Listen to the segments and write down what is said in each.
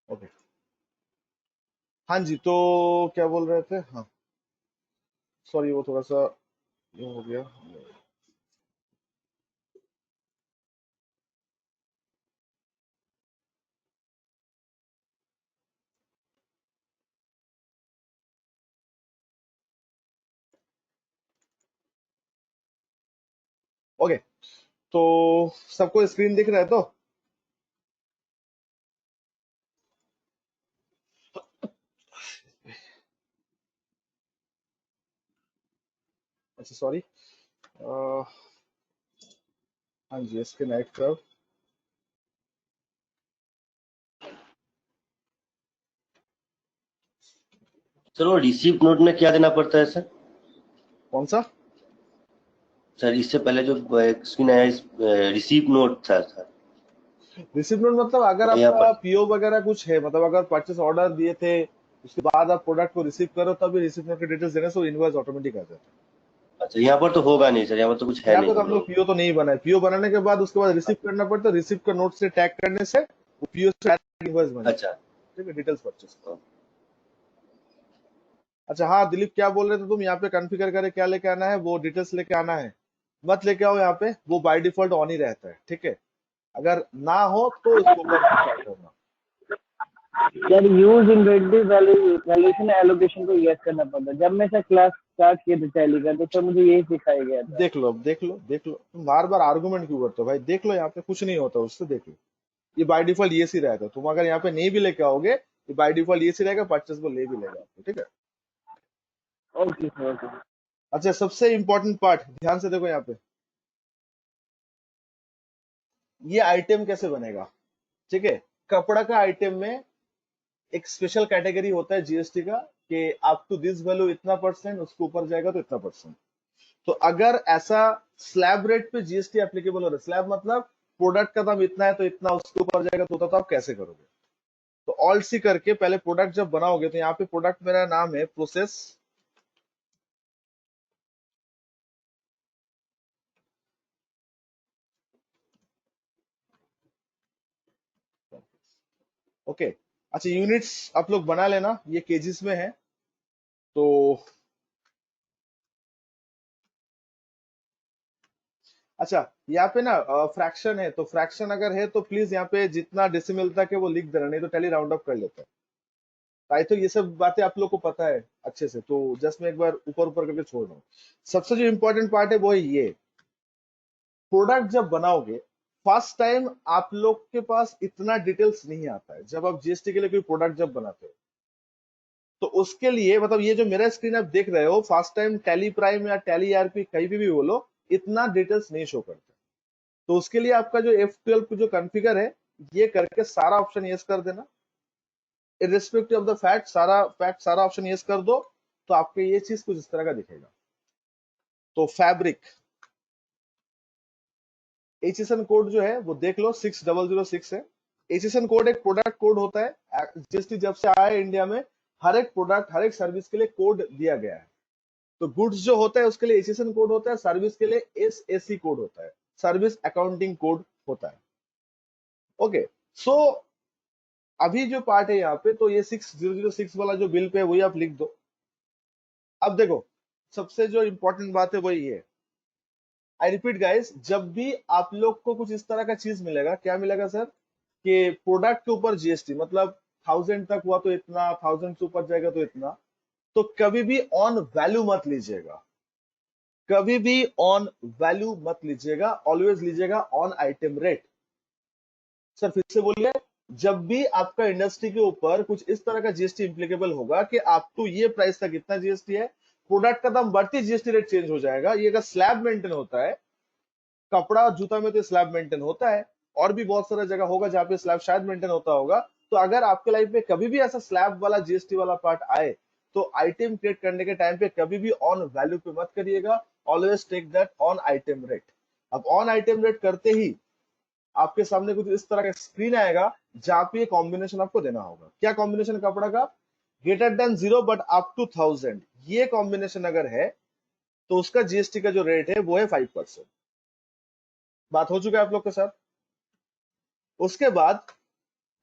Okay. हाँ जी, तो क्या बोल रहे थे? हाँ, सॉरी, वो थोड़ा सा ये हो गया। ओके, तो सबको स्क्रीन दिख रहा है तो? अच्छा, सॉरी। हाँ जी, इसके नाइट क्लब। सर वो रिसीप्ट नोट में क्या देना पड़ता है सर? कौन सा? सर इससे पहले जो स्क्रीन आया रिसीप्ट नोट था सर, रिसिप्ट नोट मतलब अगर वो यहाँ आपका पर। पीओ वगैरह कुछ है, मतलब अगर परचेस ऑर्डर दिए थे उसके बाद आप प्रोडक्ट को रिसीव करो तभी रिसिप्ट नोट की डिटेल्स देने से वो इनवॉइस ऑटोमेटिक आ जाता है। अच्छा यहाँ पर तो होगा नहीं सर, यहाँ पर तो कुछ है यहाँ पे नहीं तो हम हम लोग लोग। पीओ तो नहीं बनाए, पीओ बनाने के बाद उसके बाद रिसीव करना पड़ता है, रिसीव का नोट से टैग करने से वो पीओ से इनवॉइस बन जाता अच्छा। है। ठीक है, डिटेल्स परचेस। अच्छा, हाँ दिलीप, क्या बोल रहे थे तुम? यहाँ पे कॉन्फ़िगर करे क्या लेके आना है, वो डिटेल्स लेके आना है। मत लेके आओ, यहाँ पे वो बाय डिफॉल्ट ऑन ही रहता है। ठीक है, अगर ना हो तो इसको ऊपर से ट्राई करना। यार यूज इन्वेंटरी वैल्यूएशन एलोकेशन को यस करना पड़ता है। जब मैं सर क्लास स्टार्ट किया था टैली का तो सर मुझे यही सिखाया गया था। देख लो, अब देख लो, देख लो, तुम बार बार आर्गुमेंट क्यों करते हो भाई? देख लो, यहाँ पे कुछ नहीं होता उससे, देख लो। ये बाय डिफॉल्ट ये सी रहेगा, तुम अगर यहाँ पे नहीं भी लेके आओगे ये बाय डिफॉल्ट ये सी रहेगा, परचेस को ले भी लेगा आपको। ठीक है। Okay sir okay. अच्छा, सबसे इंपॉर्टेंट पार्ट ध्यान से देखो यहाँ पे, ये आइटम कैसे बनेगा? ठीक है, कपड़ा का आइटम में एक स्पेशल कैटेगरी होता है जीएसटी का कि अप टू दिस वैल्यू इतना परसेंट, उसके ऊपर जाएगा तो इतना परसेंट। तो अगर ऐसा स्लैब रेट पे जीएसटी एप्लीकेबल हो रहा है, स्लैब मतलब प्रोडक्ट का दाम इतना है तो इतना उसके ऊपर जाएगा, तो आप कैसे करोगे? तो ऑल्ट सी करके पहले प्रोडक्ट जब बनाओगे तो यहाँ पे प्रोडक्ट मेरा नाम है प्रोसेस। ओके। अच्छा, यूनिट्स आप लोग बना लेना, ये केजीज में है। तो अच्छा, यहाँ पे ना फ्रैक्शन है, तो फ्रैक्शन अगर है तो प्लीज यहाँ पे जितना डेसिमल तक है वो लिख देना, नहीं तो टैली राउंड अप कर लेता है। आई तो ये सब बातें आप लोग को पता है अच्छे से, तो जस्ट मैं एक बार ऊपर ऊपर करके छोड़ रहा हूँ। सबसे जो इम्पोर्टेंट पार्ट है वो है ये, प्रोडक्ट जब बनाओगे फर्स्ट टाइम आप लोग के पास इतना डिटेल्स नहीं आता है। जब आप जीएसटी के लिए कोई प्रोडक्ट जब बनाते हो तो उसके लिए मतलब ये जो मेरा स्क्रीन आप देख रहे हो, फर्स्ट टाइम टैली प्राइम या टैली आरपी कहीं भी बोलो, इतना डिटेल्स नहीं शो करते। तो उसके लिए आपका जो F12 जो कॉन्फ़िगर है, ये करके सारा ऑप्शन यस कर देना, इरिस्पेक्टिव ऑफ द फैक्ट सारा ऑप्शन यस कर दो, तो आपके ये चीज कुछ इस तरह का दिखेगा। तो फैब्रिक एचएसएन कोड जो है वो देख लो, 6006 है। एचएसएन कोड एक प्रोडक्ट कोड होता है, जीएसटी जब से आया है इंडिया में हर एक प्रोडक्ट हर एक सर्विस के लिए कोड दिया गया है। तो गुड्स जो होता है उसके लिए एचएसएन कोड होता है, सर्विस के लिए एसएसी कोड होता है, सर्विस अकाउंटिंग कोड होता है। ओके, सो अभी जो पार्ट है यहाँ पे, तो ये 6006 वाला जो बिल पे है वही आप लिख दो। अब देखो, सबसे जो इंपॉर्टेंट बात है वही है, आई रिपीट गाइस, जब भी आप लोग को कुछ इस तरह का चीज मिलेगा, क्या मिलेगा सर? कि प्रोडक्ट के ऊपर जीएसटी मतलब 1000 तक हुआ तो इतना, 1000 से ऊपर जाएगा तो इतना, तो कभी भी ऑन वैल्यू मत लीजिएगा, कभी भी ऑन वैल्यू मत लीजिएगा, ऑलवेज लीजिएगा ऑन आइटम रेट। सर फिर से बोलिए। जब भी आपका इंडस्ट्री के ऊपर कुछ इस तरह का जीएसटी इम्प्लीकेबल होगा कि आप तो ये प्राइस तक इतना जीएसटी है, प्रोडक्ट का दाम बढ़ती जीएसटी रेट चेंज हो जाएगा। ये अगर स्लैब मेंटेन होता है, कपड़ा जूता में तो स्लैब मेंटेन होता है, और भी बहुत सारा जगह होगा जहाँ पे स्लैब शायद मेंटेन होता होगा। तो अगर आपके लाइफ में कभी भी ऐसा स्लैब वाला जीएसटी वाला पार्ट आए, तो आइटम क्रिएट करने के टाइम पे कभी भी ऑन वैल्यू पे मत करिएगा, always take that on item rate. अब ऑन आइटम रेट करते ही आपके सामने कुछ इस तरह का स्क्रीन आएगा जहाँ पे ये कॉम्बिनेशन आपको देना होगा। क्या कॉम्बिनेशन? कपड़ा का greater than 0 but up to 1000, ये कॉम्बिनेशन अगर है तो उसका जीएसटी का जो रेट है वो है 5%। बात हो चुका है आप लोग के साथ? उसके बाद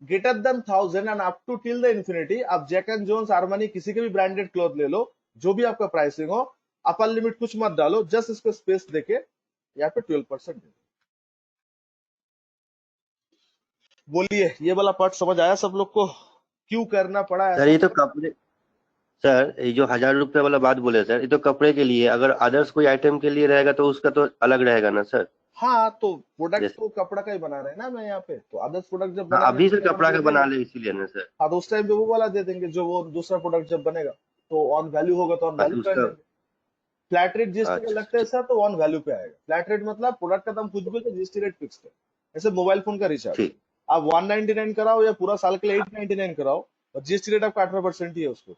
greater than 1000 and up to till the infinity, आप जैक एंड जोन्स, आर्मानी, किसी के भी ब्रांडेड क्लॉथ ले लो, जो भी आपका प्राइसिंग हो, अपर लिमिट कुछ मत डालो, जस्ट इसको स्पेस देके यहाँ पे 12% दे दो। बोलिए, ये वाला पार्ट समझ आया सब लोग को, क्यों करना पड़ा सर ऐसा? ये तो कपड़े, सर ये जो 1000 रुपए वाला बात बोले सर, ये तो कपड़े के लिए, अगर अदर्स कोई आइटम के लिए रहेगा तो उसका तो अलग रहेगा ना सर। हाँ, तो प्रोडक्ट जैसे तो कपड़ा का ही बना रहे हैं ना मैं यहाँ पे, तो अदर्स प्रोडक्ट जब हाँ, बनाएंगे अभी तो से उसका कपड़ा अलग का दे बना देंगे। ले इसीलिए ना सर। हाँ, तो उस टाइम पे वो वाला दे देंगे, जो वो दूसरा प्रोडक्ट जब बनेगा तो ऑन वैल्यू होगा तो ऑन अच्छा वैल्यू कर उसका, लेंगे। फ्लैट रेट जीएसटी का अच्छा लगता है ठीक। सर, तो ऑन वैल्यू पे आएगा। फ्लैट रेट मतलब प्रोडक्ट का दाम कुछ भी हो, जीएसटी रेट फिक्स है। जैसे मोबाइल फोन का रिचार्ज, ठीक। आप 199 कराओ या पूरा साल के लिए 899 कराओ, और जीएसटी रेट आपका 18% ही है उसको।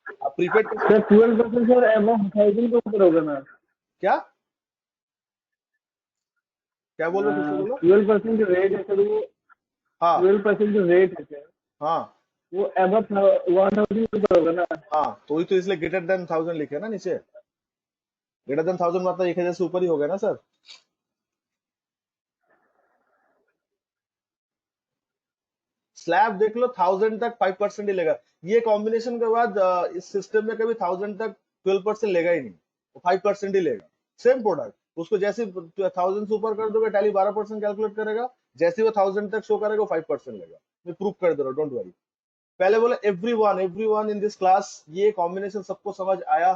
आप प्रीपेड का सर 12% सर अबव 1000 के ऊपर होगा ना? क्या क्या बोल रहे हो, फिर से बोलो। 12% जो रेट है सर, वो हाँ 12% जो रेट है सर, हाँ वो अबव 1000 के ऊपर होगा ना? हाँ, तो ही तो इसलिए ग्रेटर देन 1000 लिखे ना नीचे। ग्रेटर देन 1000 मतलब 1000 से ऊपर ही हो गया ना सर। स्लैब देख लो, 1000 तक 5% ही लेगा। ये कॉम्बिनेशन के बाद इस सिस्टम में कभी 1000 तक 12% लेगा ही नहीं, वो 5% ही लेगा। सेम प्रोडक्ट, उसको जैसे 1000 से ऊपर कर दोगे, टैली 12% कैलकुलेट करेगा, जैसे वो 1000 तक शो करेगा, वो 5% लेगा। मैं प्रूव कर दे रहा हूँ, डोंट वरी। पहले बोले एवरीवन इन दिस क्लास, ये कॉम्बिनेशन सबको समझ आया?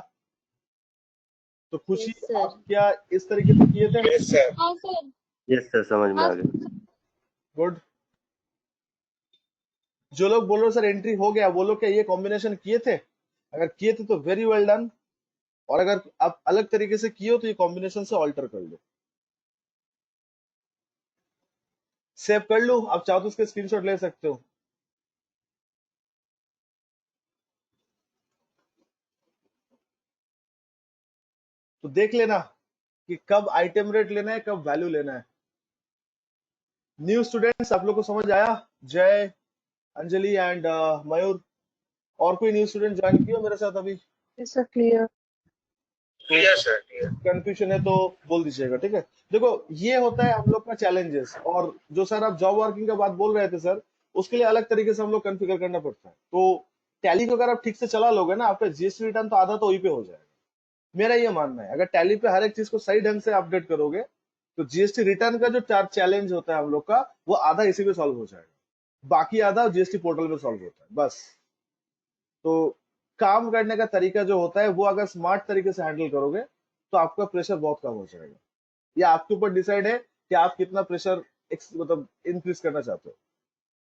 तो खुशी, यस सर। आप क्या इस तरीके से किए थे? Yes sir. हाँ सर। यस सर, समझ में हाँ आ गया। गुड। जो लोग बोल रहे हो सर एंट्री हो गया, वो लोग क्या ये कॉम्बिनेशन किए थे? अगर किए थे तो वेरी वेल डन, और अगर आप अलग तरीके से किए हो तो ये कॉम्बिनेशन से ऑल्टर कर लो। सेव कर लो, आप चाहो तो इसके स्क्रीनशॉट ले सकते हो। तो देख लेना कि कब आइटम रेट लेना है, कब वैल्यू लेना है। न्यू स्टूडेंट्स, आप लोग को समझ आया? जय, अंजलि एंड मयूर, और कोई न्यू स्टूडेंट ज्वाइन किया मेरे साथ अभी? Yes sir, clear. तो क्लियर सर, क्लियर। कंफ्यूजन है तो बोल दीजिएगा, ठीक है। देखो, ये होता है हम लोग का चैलेंजेस, और जो सर आप जॉब वर्किंग का बात बोल रहे थे सर, उसके लिए अलग तरीके से हम लोग कॉन्फ़िगर करना पड़ता है। तो टैली को अगर आप ठीक से चला लोगे ना, आपका जीएसटी रिटर्न तो आधा तो वहीं पे हो जाएगा। मेरा ये मानना है, अगर टैली पे हर एक चीज को सही ढंग से अपडेट करोगे, तो जीएसटी रिटर्न का जो चैलेंज होता है हम लोग का, वो आधा इसी पे सॉल्व हो जाएगा, बाकी आधा जीएसटी पोर्टल में सॉल्व होता है बस। तो काम करने का तरीका जो होता है, वो अगर स्मार्ट तरीके से हैंडल करोगे, तो आपका प्रेशर बहुत कम हो जाएगा। ये आपके ऊपर डिसाइड है कि आप कितना प्रेशर मतलब इंक्रीज करना चाहते हो।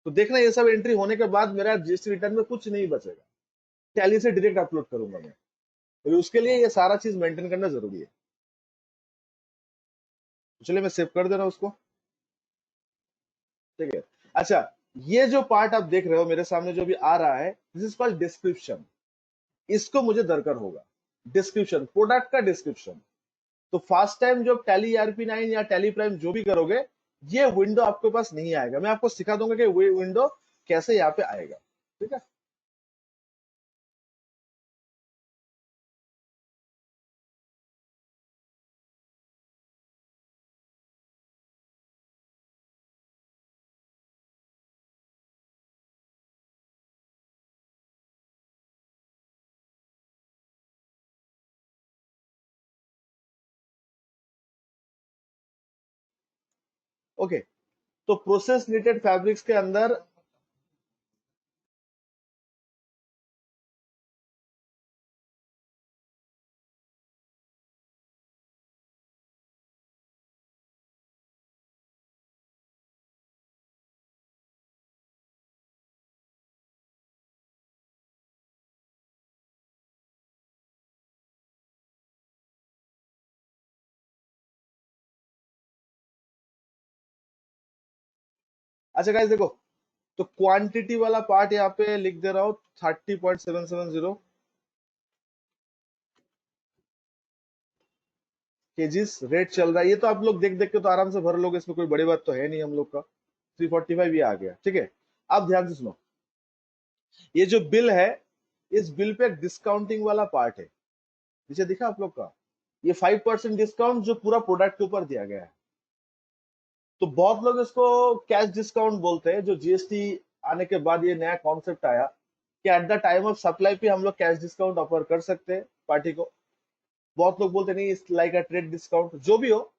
तो देखना, ये सब एंट्री होने के बाद मेरा जीएसटी रिटर्न में कुछ नहीं बचेगा, टैली से डायरेक्ट अपलोड करूंगा मैं। तो उसके लिए ये सारा चीज मेंटेन करना जरूरी है। चलिए मैं सेव कर दे रहा हूं उसको, ठीक है। अच्छा, ये जो पार्ट आप देख रहे हो मेरे सामने जो भी आ रहा है, दिस इज कॉल्ड डिस्क्रिप्शन। इसको मुझे दरकार होगा, डिस्क्रिप्शन, प्रोडक्ट का डिस्क्रिप्शन। तो फर्स्ट टाइम जब टैली ERP9 या टैली प्राइम जो भी करोगे, ये विंडो आपके पास नहीं आएगा। मैं आपको सिखा दूंगा कि वो विंडो कैसे यहाँ पे आएगा, ठीक है। ओके, तो प्रोसेस नीटेड फैब्रिक्स के अंदर अच्छा गाइस देखो, तो क्वांटिटी वाला पार्ट यहाँ पे लिख दे रहा हूँ 30.770 केजीस रेट चल रहा है। ये तो आप लोग देख देख के तो आराम से भर लोगे, इसमें कोई बड़ी बात तो है नहीं हम लोग का। 345 ये आ गया, ठीक है। अब ध्यान से सुनो, ये जो बिल है, इस बिल पे डिस्काउंटिंग वाला पार्ट है, नीचे दिखा आप लोग का, ये 5% डिस्काउंट जो पूरा प्रोडक्ट के ऊपर दिया गया है। तो बहुत लोग इसको कैश डिस्काउंट बोलते हैं, जो जीएसटी आने के बाद ये नया कॉन्सेप्ट आया कि at the time of supply पे हम लोग कैश डिस्काउंट ऑफर कर सकते हैं पार्टी को। बहुत लोग बोलते नहीं, it's like a trade discount. जो भी हो,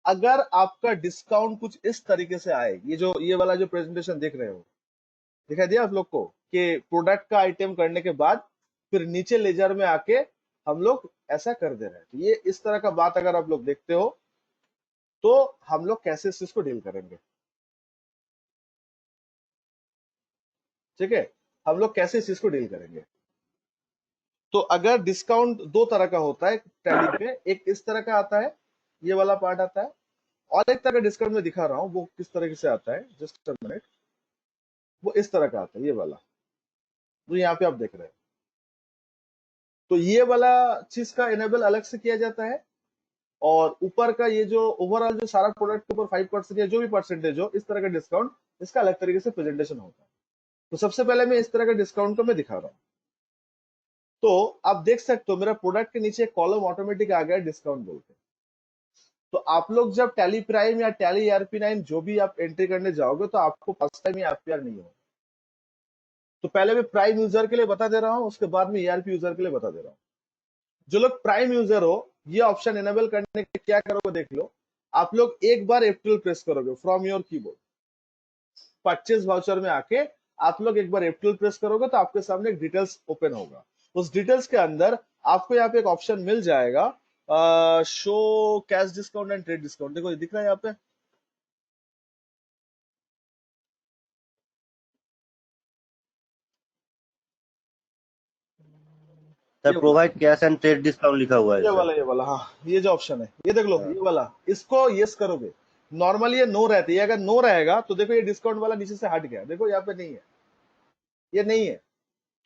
अगर आपका डिस्काउंट कुछ इस तरीके से आए, ये वाला जो प्रेजेंटेशन देख रहे हो, दिखाई दिया आप लोग को कि प्रोडक्ट का आइटम करने के बाद फिर नीचे लेजर में आके हम लोग ऐसा कर दे रहे हैं। तो ये इस तरह का बात अगर आप लोग देखते हो तो हम लोग कैसे इस चीज को डील करेंगे, ठीक है, हम लोग कैसे इस चीज को डील करेंगे। तो अगर डिस्काउंट दो तरह का होता है टैली पे, एक इस तरह का आता है, ये वाला पार्ट आता है, और एक तरह का डिस्काउंट में दिखा रहा हूँ वो किस तरीके से आता है, जस्ट अ मिनट। वो इस तरह का आता है, ये वाला जो यहाँ पे आप देख रहे हैं। तो ये वाला चीज का इनेबल अलग से किया जाता है, और ऊपर का ये जो ओवरऑल जो सारा प्रोडक्ट के ऊपर 5% या जो भी परसेंटेज हो, इस तरह का डिस्काउंट, इसका अलग तरीके से प्रेजेंटेशन होता है। तो सबसे पहले मैं इस तरह का डिस्काउंट को मैं दिखा रहा हूँ। तो आप देख सकते हो मेरा प्रोडक्ट के नीचे कॉलम ऑटोमेटिक आ गया डिस्काउंट बोल के। तो आप लोग जब टैली प्राइम या टैली ERP9 जो भी आप एंट्री करने जाओगे, तो आपको फर्स्ट टाइम ये APR नहीं होगा। तो पहले मैं प्राइम यूजर के लिए बता दे रहा हूँ, उसके बाद में ERP यूजर के लिए बता दे रहा हूँ। जो लोग प्राइम यूजर हो, ये ऑप्शन एनेबल करने के क्या करोगे देख लो। आप लोग एक बार F12 प्रेस करोगे from your keyboard, purchase voucher में आके आप लोग एक बार F12 प्रेस करोगे तो आपके सामने एक डिटेल्स ओपन होगा। उस डिटेल्स के अंदर आपको यहाँ पे एक ऑप्शन मिल जाएगा, show cash discount and trade discount. देखो ये दिख रहा है यहाँ पे, सर ये provide cash and trade discount लिखा हुआ है ये सर। वाला ये वाला हाँ, ये जो ऑप्शन है ये देख लो, हाँ। ये वाला, इसको यस करोगे। नॉर्मली ये नो रहती है, अगर नो रहेगा तो देखो ये डिस्काउंट वाला नीचे से हट गया, देखो यहाँ पे नहीं है, ये नहीं है।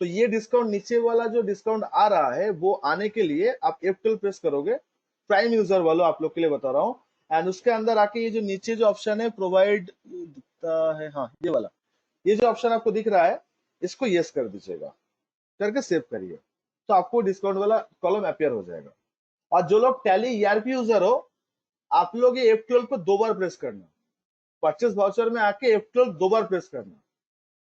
तो ये डिस्काउंट नीचे वाला जो डिस्काउंट आ रहा है, वो आने के लिए आप F12 प्रेस करोगे। प्राइम यूजर वालों आप लोग के लिए बता रहा हूँ। एंड उसके अंदर आके ये जो नीचे जो ऑप्शन है प्रोवाइड दिखता है, हाँ ये वाला, ये जो ऑप्शन आपको दिख रहा है, इसको यस कर दीजिएगा, करके सेव करिए, तो आपको डिस्काउंट वाला कॉलम अपियर हो जाएगा। और जो लोग टैली ERP यूजर हो, आप लोग ये F12 को 2 बार प्रेस करना, परचेस वाउचर में आके F12 2 बार प्रेस करना,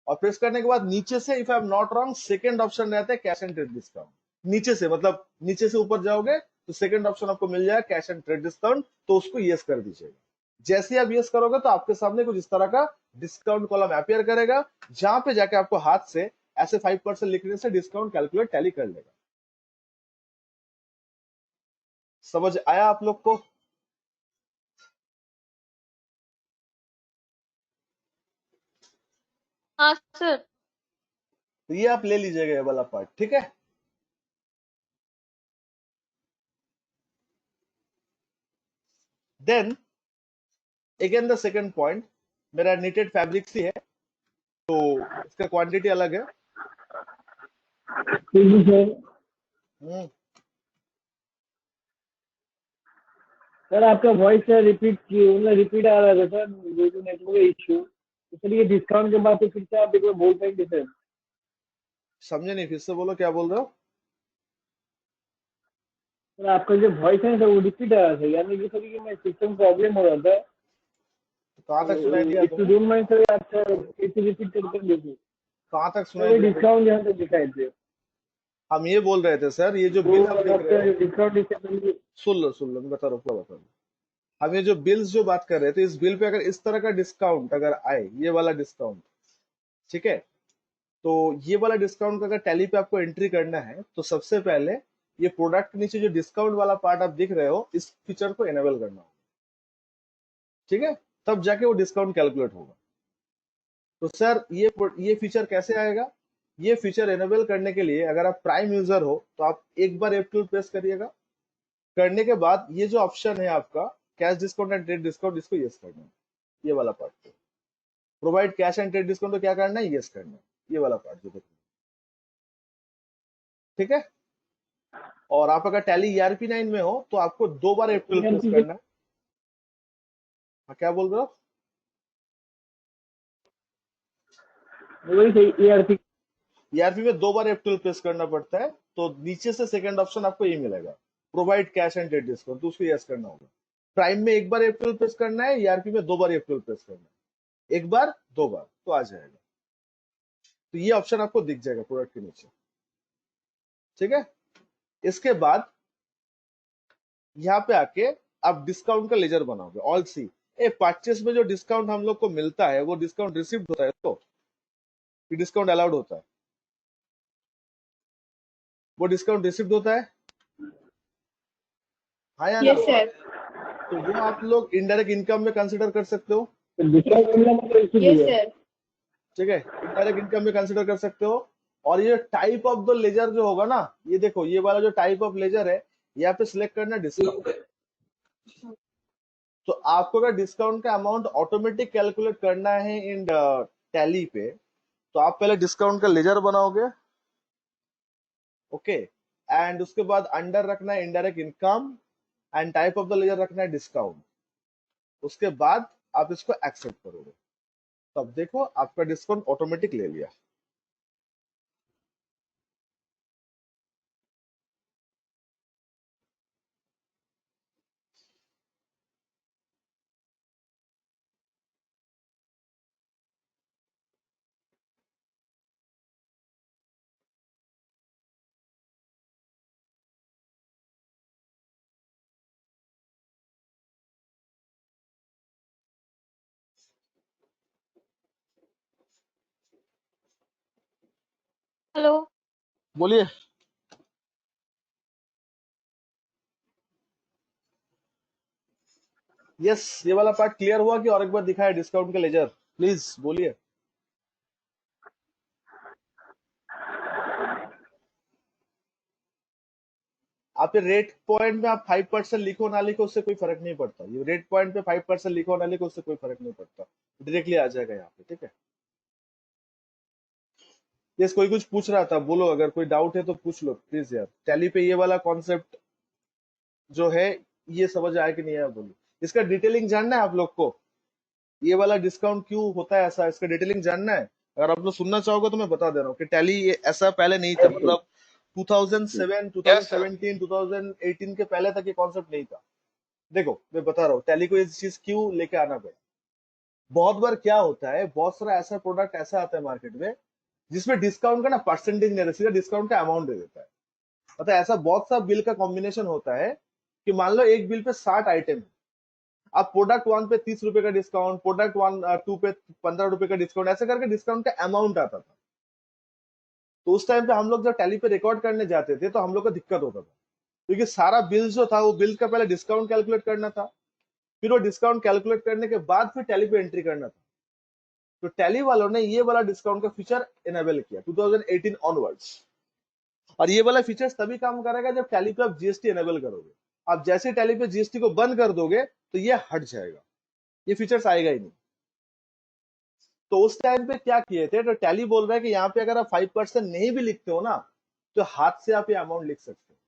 और प्रेस करने के बाद नीचे से, if I am not wrong, second option रहता है कैश एंड ट्रेड डिस्काउंट। नीचे से मतलब नीचे से ऊपर जाओगे तो सेकंड ऑप्शन आपको मिल जाएगा कैश एंड ट्रेड डिस्काउंट, तो उसको यस कर दीजिएगा। जैसे ही आप यस करोगे तो आपके सामने कुछ इस तरह का डिस्काउंट कॉलम अपियर करेगा, जहां पे जाके आपको हाथ से ऐसे 5% लिखने से डिस्काउंट कैलकुलेट टैली कर लेगा। समझ आया आप लोग को? हाँ सर। तो ये आप ले लीजिएगा ये वाला पार्ट, ठीक है। Then again the second point, मेरा नीटेड फैब्रिक सी है, तो इसका क्वांटिटी अलग है। ठीक है सर। हम्म, सर आपका वॉइस रिपीट रिपीट आ रहा था sir, due to network issue. तो सर ये डिस्काउंट के बाद तो फिर से आप एक बार बोल पाएंगे सर? समझे नहीं, फिर से बोलो, क्या बोल रहे हो? सर आपका जो वॉइस है सर वो रिपीट आ रहा था, यानी कि सर ये मैं सिस्टम प्रॉब्लम हो रहा था। कहाँ तक सुनाई दिया इफ यू तुम्हें? डोंट माइंड सर, आप सर फिर से रिपीट करके देखिए कहाँ तक सर। सुनाई ये दिया? डिस्काउंट जहाँ तक दिखाए थे हम ये बोल रहे थे सर, ये जो वो बिल आप देख रहे आपका हो, डिस्काउंट डिस्काउंट। सुन लो मैं बता रहा हूँ, पूरा बता रहा हूँ। हम ये जो बिल्स जो बात कर रहे थे, इस बिल पे अगर इस तरह का डिस्काउंट अगर आए, ये वाला डिस्काउंट, ठीक है, तो ये वाला डिस्काउंट का अगर टैली पे आपको एंट्री करना है, तो सबसे पहले ये प्रोडक्ट के नीचे जो डिस्काउंट वाला पार्ट आप दिख रहे हो, इस फीचर को एनेबल करना होगा, ठीक है, तब जाके वो डिस्काउंट कैलकुलेट होगा। तो सर ये फीचर कैसे आएगा? ये फीचर एनेबल करने के लिए अगर आप प्राइम यूजर हो तो आप एक बार F12 प्रेस करिएगा। करने के बाद ये जो ऑप्शन है आपका cash discount and trade discount, इसको यस करना है, ये वाला part. Provide cash and trade discount तो क्या करना है, यस करना है, ये वाला पार्ट जो देखना है, ठीक है। और आप अगर टैली ERP9 में हो तो आपको 2 बार F12 प्रेस करना है। हाँ, क्या बोल रहे हो? वही सही ERP। ERP में 2 बार F12 प्रेस करना पड़ता है, तो नीचे से सेकंड ऑप्शन आपको ये मिलेगा, provide cash and trade discount, तो उसको यस करना होगा। प्राइम में एक बार F12 प्रेस करना है, ERP में 2 बार F12 प्रेस करना है, एक बार 2 बार तो आ जाएगा। तो ये ऑप्शन आपको दिख जाएगा प्रोडक्ट के नीचे, ठीक है। इसके बाद यहाँ पे आके आप डिस्काउंट का लेजर बनाओगे। ऑल सी ए परचेस में जो डिस्काउंट हम लोग को मिलता है वो डिस्काउंट रिसीव्ड होता है, तो डिस्काउंट अलाउड होता है, वो डिस्काउंट रिसीव्ड होता है, हाँ या ना। Yes sir. तो वो आप लोग इनडायरेक्ट इनकम में कंसिडर कर सकते हो, तो डिस्काउंट मिलना मतलब यस इसीलिए सर। ठीक है, इनडायरेक्ट इनकम में कंसिडर कर सकते हो। और ये टाइप ऑफ द लेजर जो होगा ना, ये देखो ये वाला जो टाइप ऑफ लेजर है, यहाँ पे सिलेक्ट करना डिस्काउंट। तो आपको अगर डिस्काउंट का अमाउंट ऑटोमेटिक कैलकुलेट करना है इन टैली पे, तो आप पहले डिस्काउंट का लेजर बनाओगे, ओके। एंड उसके बाद अंडर रखना है indirect income and type of the ledger रखना है डिस्काउंट। उसके बाद आप इसको एक्सेप्ट करोगे, तब देखो आपका डिस्काउंट ऑटोमेटिक ले लिया। हेलो। बोलिए। यस, ये वाला पार्ट क्लियर हुआ कि और एक बार दिखाए डिस्काउंट का लेजर? प्लीज बोलिए। आप ये रेट पॉइंट में आप 5% लिखो ना लिखो उससे कोई फर्क नहीं पड़ता। ये रेट पॉइंट पे 5% लिखो ना लिखो उससे कोई फर्क नहीं पड़ता, डायरेक्टली आ जाएगा यहाँ पे, ठीक है। यस, कोई कुछ पूछ रहा था, बोलो, अगर कोई डाउट है तो पूछ लो प्लीज यार। टैली पे ये वाला कॉन्सेप्ट जो है ये समझ आया कि नहीं आया, बोलो। इसका डिटेलिंग जानना है आप लोग को, ये वाला डिस्काउंट क्यों होता है ऐसा, इसका डिटेलिंग जानना है? अगर आप लोग सुनना चाहोगे तो मैं बता दे रहा हूँ कि टैली ये ऐसा पहले नहीं था, मतलब 2007 2017 2018 के पहले तक ये कॉन्सेप्ट नहीं था। देखो मैं बता रहा हूँ टैली को ये चीज क्यों लेके आना पड़ा। बहुत बार क्या होता है, बहुत सारा ऐसा प्रोडक्ट ऐसा आता है मार्केट में जिसमें डिस्काउंट का ना परसेंटेज नहीं रहता, सीधा डिस्काउंट का अमाउंट दे देता है। मतलब ऐसा बहुत सा बिल का कॉम्बिनेशन होता है कि मान लो एक बिल पे 60 आइटम है, अब प्रोडक्ट 1 पे 30 रुपए का डिस्काउंट, प्रोडक्ट 2 पे 15 रुपए का डिस्काउंट, ऐसे करके डिस्काउंट का अमाउंट आता था। तो उस टाइम पे हम लोग जब टैली पे रिकॉर्ड करने जाते थे तो हम लोग को दिक्कत होता था, क्योंकि सारा बिल जो था वो बिल का पहले डिस्काउंट कैलकुलेट करना था, फिर वो डिस्काउंट कैलकुलेट करने के बाद फिर टैली पे एंट्री करना था। तो टैली वालों ने ये वाला डिस्काउंट का फीचर इनेबल किया 2018 ऑनवर्ड्स। और ये वाला फीचर तभी काम करेगा जब टैली पे आप जीएसटी इनेबल करोगे। आप जैसे टैली पे जीएसटी को बंद कर दोगे तो ये हट जाएगा, ये फीचर्स आएगा ही नहीं। तो उस टाइम पे क्या किए थे, तो टैली बोल रहा है कि यहाँ पे अगर आप 5% नहीं भी लिखते हो ना, तो हाथ से आप ये अमाउंट लिख सकते हो।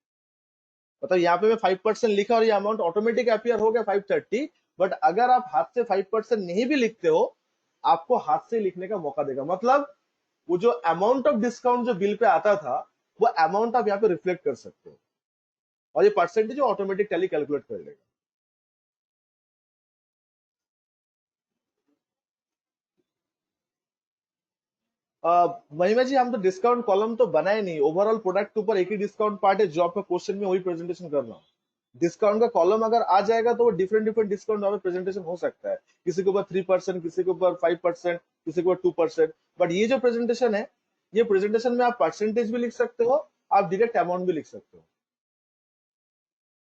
मतलब यहाँ पे मैं 5% लिखा और ये अमाउंट ऑटोमेटिक अपियर हो गया 530, बट अगर आप हाथ से 5% नहीं भी लिखते हो, आपको हाथ से लिखने का मौका देगा। मतलब वो जो अमाउंट ऑफ डिस्काउंट जो बिल पे आता था, वो अमाउंट आप यहाँ पे रिफ्लेक्ट कर सकते हो, और ये परसेंटेज ऑटोमेटिक टैली कैलकुलेट कर लेगा। महिमा जी, हम तो डिस्काउंट कॉलम तो बनाए नहीं, ओवरऑल प्रोडक्ट के ऊपर एक ही डिस्काउंट पार्ट है जो आपका क्वेश्चन में, वही प्रेजेंटेशन कर रहा हूँ। डिस्काउंट का कॉलम अगर आ जाएगा तो वो डिफरेंट डिफरेंट डिस्काउंट वहां पे प्रेजेंटेशन हो सकता है, किसी के ऊपर 3%, किसी के ऊपर 5%, किसी के ऊपर 2%। बट ये जो प्रेजेंटेशन है, ये प्रेजेंटेशन में आप परसेंटेज भी लिख सकते हो, आप डायरेक्ट अमाउंट भी लिख सकते हो,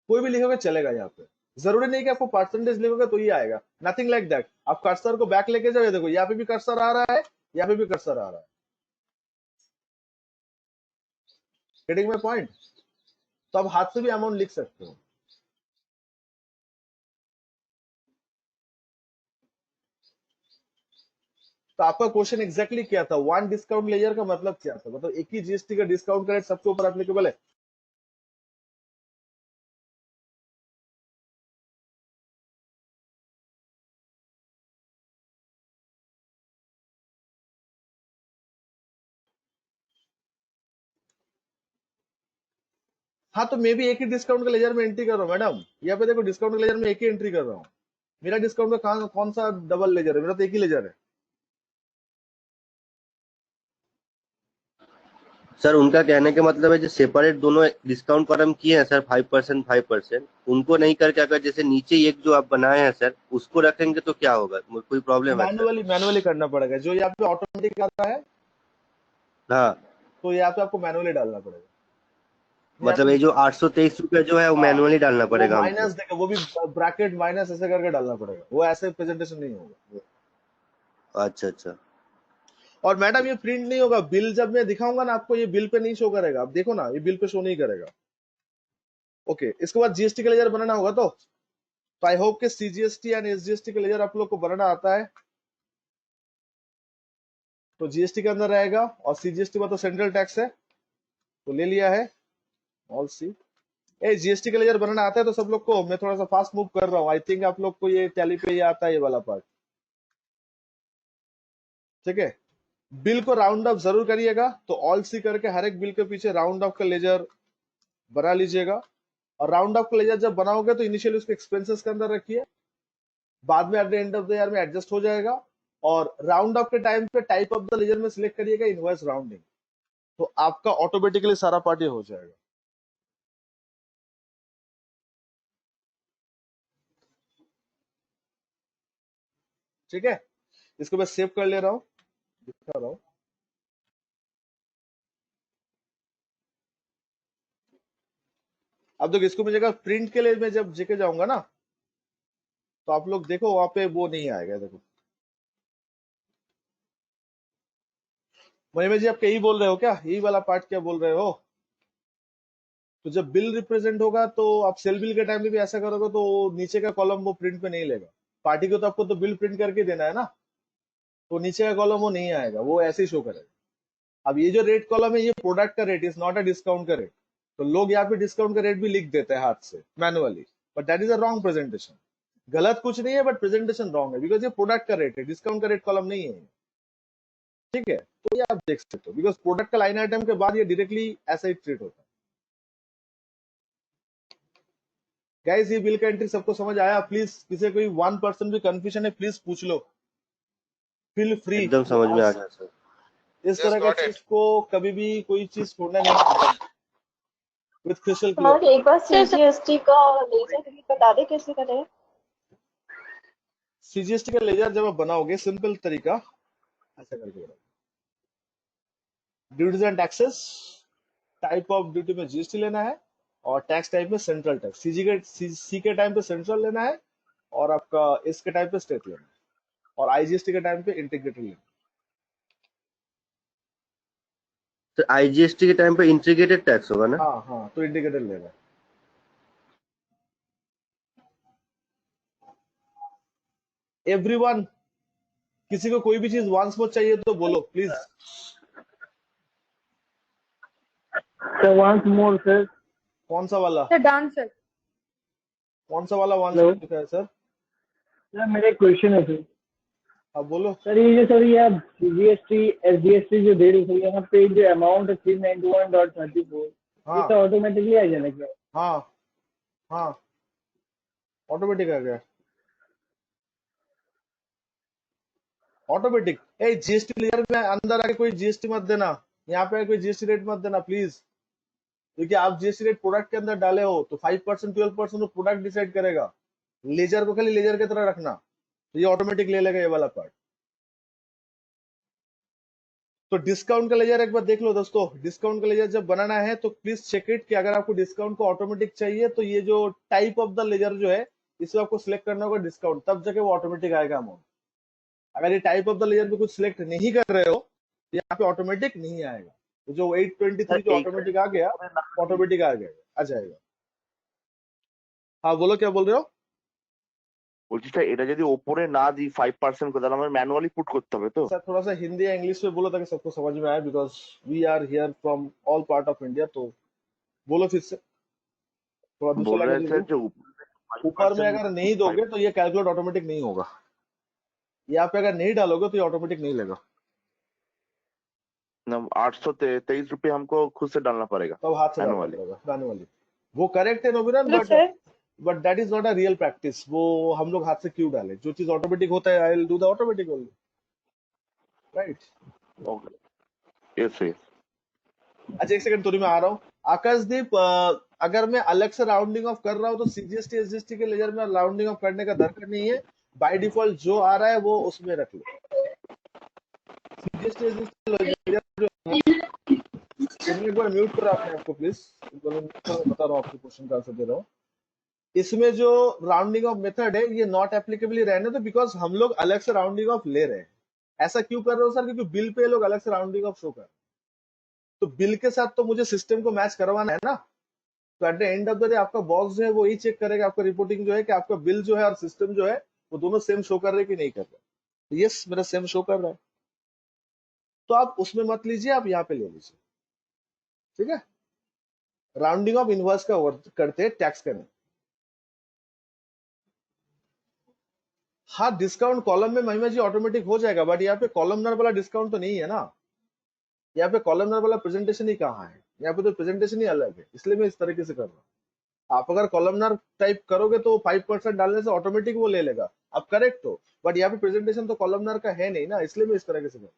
कोई भी लिखोगे चलेगा यहाँ पे। जरूरी नहीं कि आपको परसेंटेज लिखोगे तो ये आएगा, नथिंग लाइक दैट। आप कर्सर को बैक लेके जाओ, ये देखो यहाँ पे भी कर्सर आ रहा है, यहाँ पे भी कर्सर आ रहा है। Getting my point? तो आप हाथ से भी अमाउंट लिख सकते हो। तो आपका क्वेश्चन एग्जैक्टली क्या था, वन डिस्काउंट लेयर का मतलब क्या था? मतलब एक ही जीएसटी का डिस्काउंट का रेट सबके ऊपर एप्लीकेबल है? हाँ तो मैं भी एक ही डिस्काउंट का लेजर में एंट्री कर रहा हूँ मैडम, यहाँ पे देखो डिस्काउंट का लेजर में एक ही एंट्री कर रहा हूँ। मेरा डिस्काउंट का कौन सा डबल लेजर है, मेरा तो एक ही लेजर है। सर उनका कहने का मतलब है जो सेपरेट दोनों डिस्काउंट कॉलम किए हैं सर 5% 5%, उनको नहीं करके अगर जैसे नीचे एक जो आप बनाए हैं सर उसको रखेंगे तो क्या होगा, कोई प्रॉब्लम है सर? मैनुअली करना पड़ेगा, जो यहाँ पे ऑटोमेटिक आता है हाँ, तो यहाँ पे आपको मैनुअली डालना पड़ेगा। यहाँ मतलब पे ये जो 823 रुपए जो है वो हाँ, मैनुअली डालना वो पड़ेगा हमको। माइनस देखो, वो भी ब्रैकेट माइनस ऐसे करके डालना पड़ेगा, वो ऐसे प्रेजेंटेशन नहीं होगा। अच्छा अच्छा। और मैडम ये प्रिंट नहीं होगा, बिल जब मैं दिखाऊंगा ना आपको, ये बिल पे नहीं शो करेगा। आप देखो ना, ये बिल पे शो नहीं करेगा। ओके, इसके बाद जीएसटी का लेजर बनाना होगा। तो आई होप कि सीजीएसटी एंड एसजीएसटी का लेजर आप लोग को बनाना आता है। तो जीएसटी के अंदर रहेगा, और सीजीएसटी में तो सेंट्रल टैक्स है, तो ले लिया है ऑल सी। ए जीएसटी का लेजर बनाना आता है तो सब लोग को, मैं थोड़ा सा फास्ट मूव कर रहा हूँ। आई थिंक आप लोग को ये टैली पे ये आता है, ये वाला पार्ट। ठीक है, बिल को राउंड अप जरूर करिएगा। तो ऑल सी करके हर एक बिल के पीछे राउंड अप का लेजर बना लीजिएगा। और राउंड अप का लेजर जब बनाओगे तो इनिशियली उसको एक्सपेंसेस के अंदर रखिए, बाद में at the end of the year में एडजस्ट हो जाएगा। और राउंड अप के टाइम पे टाइप ऑफ द लेजर में सिलेक्ट करिएगा इनवॉइस राउंडिंग, तो आपका ऑटोमेटिकली सारा पार्ट ये हो जाएगा। ठीक है, इसको मैं सेव कर ले रहा हूँ, दिखा रहा हूँ। अब देखो, इसको मैं जगह प्रिंट के लिए मैं जब जेके जाऊंगा ना, तो आप लोग देखो वहां पे वो नहीं आएगा। देखो महिमा जी, आप यही बोल रहे हो क्या, यही वाला पार्ट क्या बोल रहे हो? तो जब बिल रिप्रेजेंट होगा तो आप सेल बिल के टाइम में भी ऐसा करोगे तो नीचे का कॉलम वो प्रिंट पे नहीं लेगा। पार्टी को तो आपको तो बिल प्रिंट करके देना है ना, तो नीचे का कॉलम वो नहीं आएगा, वो ऐसे ही शो करेगा। अब ये जो रेट कॉलम है, ये प्रोडक्ट का rate, is not a discount का रेट। तो लोग यहाँ पे डिस्काउंट का रेट भी लिख देते हैं हाथ से manually, but that is a wrong presentation. गलत कुछ नहीं है, बट प्रेजेंटेशन रॉन्ग है, बिकॉज ये प्रोडक्ट का रेट है, डिस्काउंट का रेट कॉलम नहीं है। ठीक है, तो ये आप देख सकते हो, बिकॉज प्रोडक्ट का लाइन आइटम के बाद ये डायरेक्टली ऐसा ही ट्रीट होता है। गाइस, ये बिल का एंट्री सबको समझ आया? प्लीज किसी कोई 1% भी कंफ्यूजन है, प्लीज पूछ लो, फील फ्री एकदम टू समझ में आ आस्क। गया सर। इस तरह का चीज को कभी भी कोई चीज छोड़ना नहीं मैडम, विथ क्रिस्टल क्लियर। और एक बार सीजीएसटी का लेजर भी बता दे कैसे करें। सीजीएसटी का लेजर जब आप बनाओगे, सिंपल तरीका ऐसा करके बनाओ। Duties and taxes, type of duty में जीएसटी लेना है, और टैक्स टाइप में सेंट्रल टैक्स। सी के टाइम पे सेंट्रल लेना है, और आपका इस के टाइम पे स्टेट लेना है, और आईजीएसटी के टाइम पे इंटीग्रेटेड लेना है। तो आईजीएसटी के टाइम पे इंटीग्रेटेड टैक्स होगा ना? हाँ हाँ, तो इंटीग्रेटेड लेना है। एवरीवन, किसी को कोई भी चीज वंस मोर चाहिए तो बोलो please. Sir once more sir. कौन सा वाला, सर डांस सर। कौन सा वाला वंस हेलो मोर लिखा है सर? सर, मेरा एक क्वेश्चन है सर। अब बोलो। सर ये जो सर ये आप जीएसटी एसजीएसटी जो दे रहे हो सर, यहाँ पे जो अमाउंट है 391.34, ये हाँ तो ऑटोमेटिकली आ जाना क्या? हाँ हाँ, ऑटोमेटिक आ गया, ऑटोमेटिक। ए जीएसटी क्लियर में अंदर आके कोई जीएसटी मत देना, यहाँ पे कोई जीएसटी रेट मत देना प्लीज, क्योंकि आप जीएसटी रेट प्रोडक्ट के अंदर डाले हो तो 5% 12% प्रोडक्ट डिसाइड करेगा। लेजर को खाली लेजर की तरह रखना, तो ये ऑटोमेटिक ले लेगा ये वाला पार्ट। तो डिस्काउंट का लेजर एक बार देख लो दोस्तों, डिस्काउंट का लेजर जब बनाना है तो प्लीज चेक इट कि अगर आपको डिस्काउंट को ऑटोमेटिक चाहिए तो ये जो टाइप ऑफ द लेजर जो है, इसमें आपको सिलेक्ट करना होगा डिस्काउंट, तब जाके वो ऑटोमेटिक आएगा अमाउंट। अगर ये टाइप ऑफ द लेजर में कुछ सिलेक्ट नहीं कर रहे हो तो यहाँ पे ऑटोमेटिक नहीं आएगा। तो जो 823 जो ऑटोमेटिक आ गया, ऑटोमेटिक आ गया, आ जाएगा। हाँ बोलो, क्या बोल रहे हो? বলছি স্যার এটা যদি ওপরে না দিই 5% করে, তাহলে আমার ম্যানুয়ালি পুট করতে হবে তো? सर थोड़ा सा हिंदी या इंग्लिश में बोलो ताकि सबको समझ में आए, because we are here from all part of India. तो बोलो फिर से, थोड़ा दूसरा बोल रहे लैंग्वेज थे बोलो। जो ऊपर में 5% अगर नहीं दोगे तो ये कैलकुलेट ऑटोमेटिक नहीं होगा, यहाँ पे अगर नहीं डालोगे तो ये ऑटोमेटिक नहीं लेगा, 823 रुपये हमको खुद से डालना पड़ेगा तब हाथ से डालना मैनुअली? पड़ेगा मैनुअली। वो करेक्ट है नोबिरन, मतलब sir but that is not a real practice. वो हम लोग हाथ से क्यों डालें? जो चीज ऑटोमेटिक होता है, I will do the automatic only, right? Okay, yes yes. अच्छा एक सेकंड, तो मैं आ रहा हूँ। आकाशदीप, अगर मैं अलग से राउंडिंग ऑफ कर रहा हूँ तो सीजीएसटी एसजीएसटी के लेजर में राउंडिंग ऑफ करने का दरकार नहीं है। बाय डिफॉल्ट जो आ रहा है वो उसमें रख लो। सीजीएसटी एसजीएसटी लेजर जो है, एक बार म्यूट करो अपने आपको प्लीज। एक बार मैं म्यूट करो, बता रहा हूँ आपके क्वेश्चन का आंसर दे रहा हूँ। इसमें जो राउंडिंग ऑफ मेथड है ये नॉट एप्लीकेबल ही रहने, तो बिकॉज हम लोग अलग से राउंडिंग ऑफ ले रहे हैं। ऐसा क्यों कर रहे हो सर? क्योंकि बिल पे लोग अलग से राउंडिंग ऑफ शो कर रहे हैं, तो बिल के साथ तो मुझे सिस्टम को मैच करवाना है ना। तो at the end of the day आपका बॉस जो है वो ही चेक करेगा, आपका रिपोर्टिंग जो है, कि आपका बिल जो है और सिस्टम जो है वो दोनों सेम शो कर रहे हैं कि नहीं कर रहे। यस, मेरा सेम शो कर रहा है, तो आप उसमें मत लीजिए, आप यहाँ पे ले लीजिए, ठीक है? राउंडिंग ऑफ इनवर्स का वर्क करते हैं टैक्स करने। हाँ, डिस्काउंट कॉलम में महिमा जी ऑटोमेटिक हो जाएगा, बट यहाँ पे कॉलमनर वाला डिस्काउंट तो नहीं है ना। यहाँ पे कॉलमनर वाला प्रेजेंटेशन ही कहाँ है? यहाँ पे तो प्रेजेंटेशन ही अलग है, इसलिए मैं इस तरीके से कर रहा हूँ। आप अगर कॉलमनर टाइप करोगे तो 5% डालने से ऑटोमेटिक वो ले लेगा, आप करेक्ट हो। बट यहाँ पे प्रेजेंटेशन तो कॉलमनर का है नहीं ना, इसलिए मैं इस तरीके से कर रहा हूँ।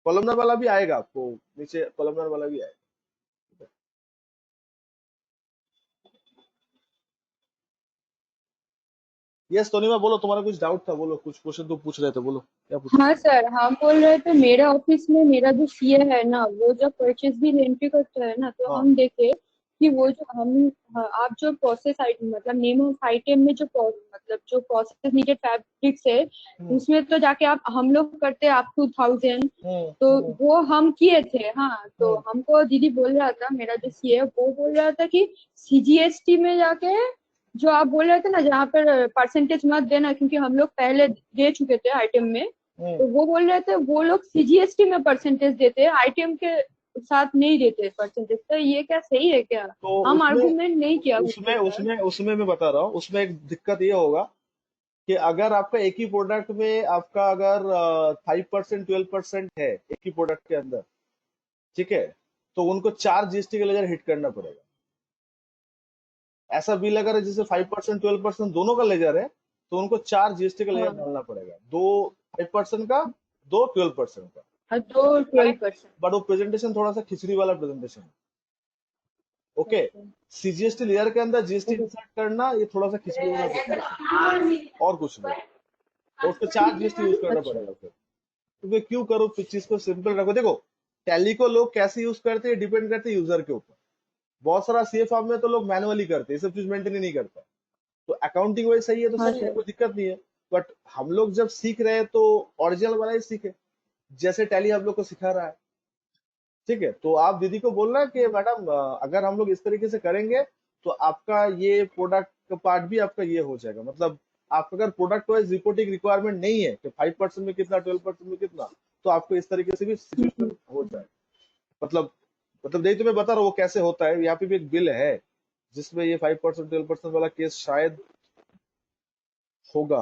कॉलमनर वाला भी आएगा आपको नीचे, कॉलमनर वाला भी आएगा। यस तोनिमा बोलो, तुम्हारा कुछ डाउट था, बोलो, कुछ क्वेश्चन तो पूछ रहे थे, बोलो क्या पूछ रहे हाँ सर, हम बोल रहे थे मेरे ऑफिस में मेरा जो सीए है ना, वो जब परचेज बिल एंट्री करता है ना, तो हाँ। हम देखे कि वो जो हम आप जो प्रोसेस आइटम मतलब नेम ऑफ आइटम में जो मतलब जो प्रोसेस नीडेड फैब्रिक्स है, हम्म, उसमें तो जाके आप हम लोग करते हैं आप 2000, हम्म, तो हम्म, वो हम किए थे। हाँ, तो हम्म, हमको दीदी बोल रहा था, मेरा जो सीए है वो बोल रहा था कि सीजीएसटी में जाके जो आप बोल रहे थे ना, जहाँ पर परसेंटेज मत देना क्योंकि हम लोग पहले दे चुके थे आइटम में, हम्म। तो वो बोल रहे थे वो लोग सीजीएसटी में परसेंटेज देते हैं, आईटीएम के साथ नहीं देते परसेंटेज। तो ये क्या सही है क्या? तो हम उसमें आर्गुमेंट नहीं किया उसके उसमें ऊपर। उसमें उसमें मैं बता रहा हूँ, उसमें एक दिक्कत ये होगा कि अगर आपका एक ही प्रोडक्ट में आपका अगर 5% 12% है एक ही प्रोडक्ट के अंदर, ठीक है, तो उनको 4 जीएसटी का लेजर हिट करना पड़ेगा। ऐसा बिल अगर है जिससे 5% 12% दोनों का लेजर है, तो उनको 4 जीएसटी का लेजर हाँ, डालना पड़ेगा, 2 5% का, 2 12% का, तो करेक्ट? 12%। बट वो प्रेजेंटेशन थोड़ा सा खिचड़ी वाला प्रेजेंटेशन है, ओके? सीजीएसटी लेयर के अंदर जीएसटी इंसर्ट करना ये थोड़ा सा खिचड़ी वाला प्रेजेंटेशन, और कुछ नहीं। तो उसको 4 जीएसटी यूज करना अच्छा। पड़ेगा फिर। तो वे क्यों करो, चीज को सिंपल रखो। देखो, टैली को लोग कैसे यूज करते हैं डिपेंड करते हैं यूजर के ऊपर। बहुत सारा सीए फॉर्म में तो लोग मैनुअली करते हैं, ये सब चीज मेंटेन ही नहीं करता। तो अकाउंटिंग वाइज सही है तो हाँ सही है, सर। कोई दिक्कत नहीं है। बट हम लोग जब सीख रहे हैं तो ओरिजिनल वाला ही सीखे, जैसे टैली हम लोग को सिखा रहा है, ठीक है? तो आप दीदी को बोलना कि मैडम अगर हम लोग इस तरीके से करेंगे तो आपका ये प्रोडक्ट का पार्ट भी आपका ये हो जाएगा। मतलब आपका अगर प्रोडक्ट वाइज रिपोर्टिंग रिक्वायरमेंट नहीं है कि 5% में कितना 12% में कितना, तो आपको इस तरीके से भी सिचुएशन हो जाए। मतलब नहीं, तो मैं बता रहा हूँ वो कैसे होता है। यहाँ पे भी एक बिल है जिसमें ये 5% 12% वाला केस शायद होगा।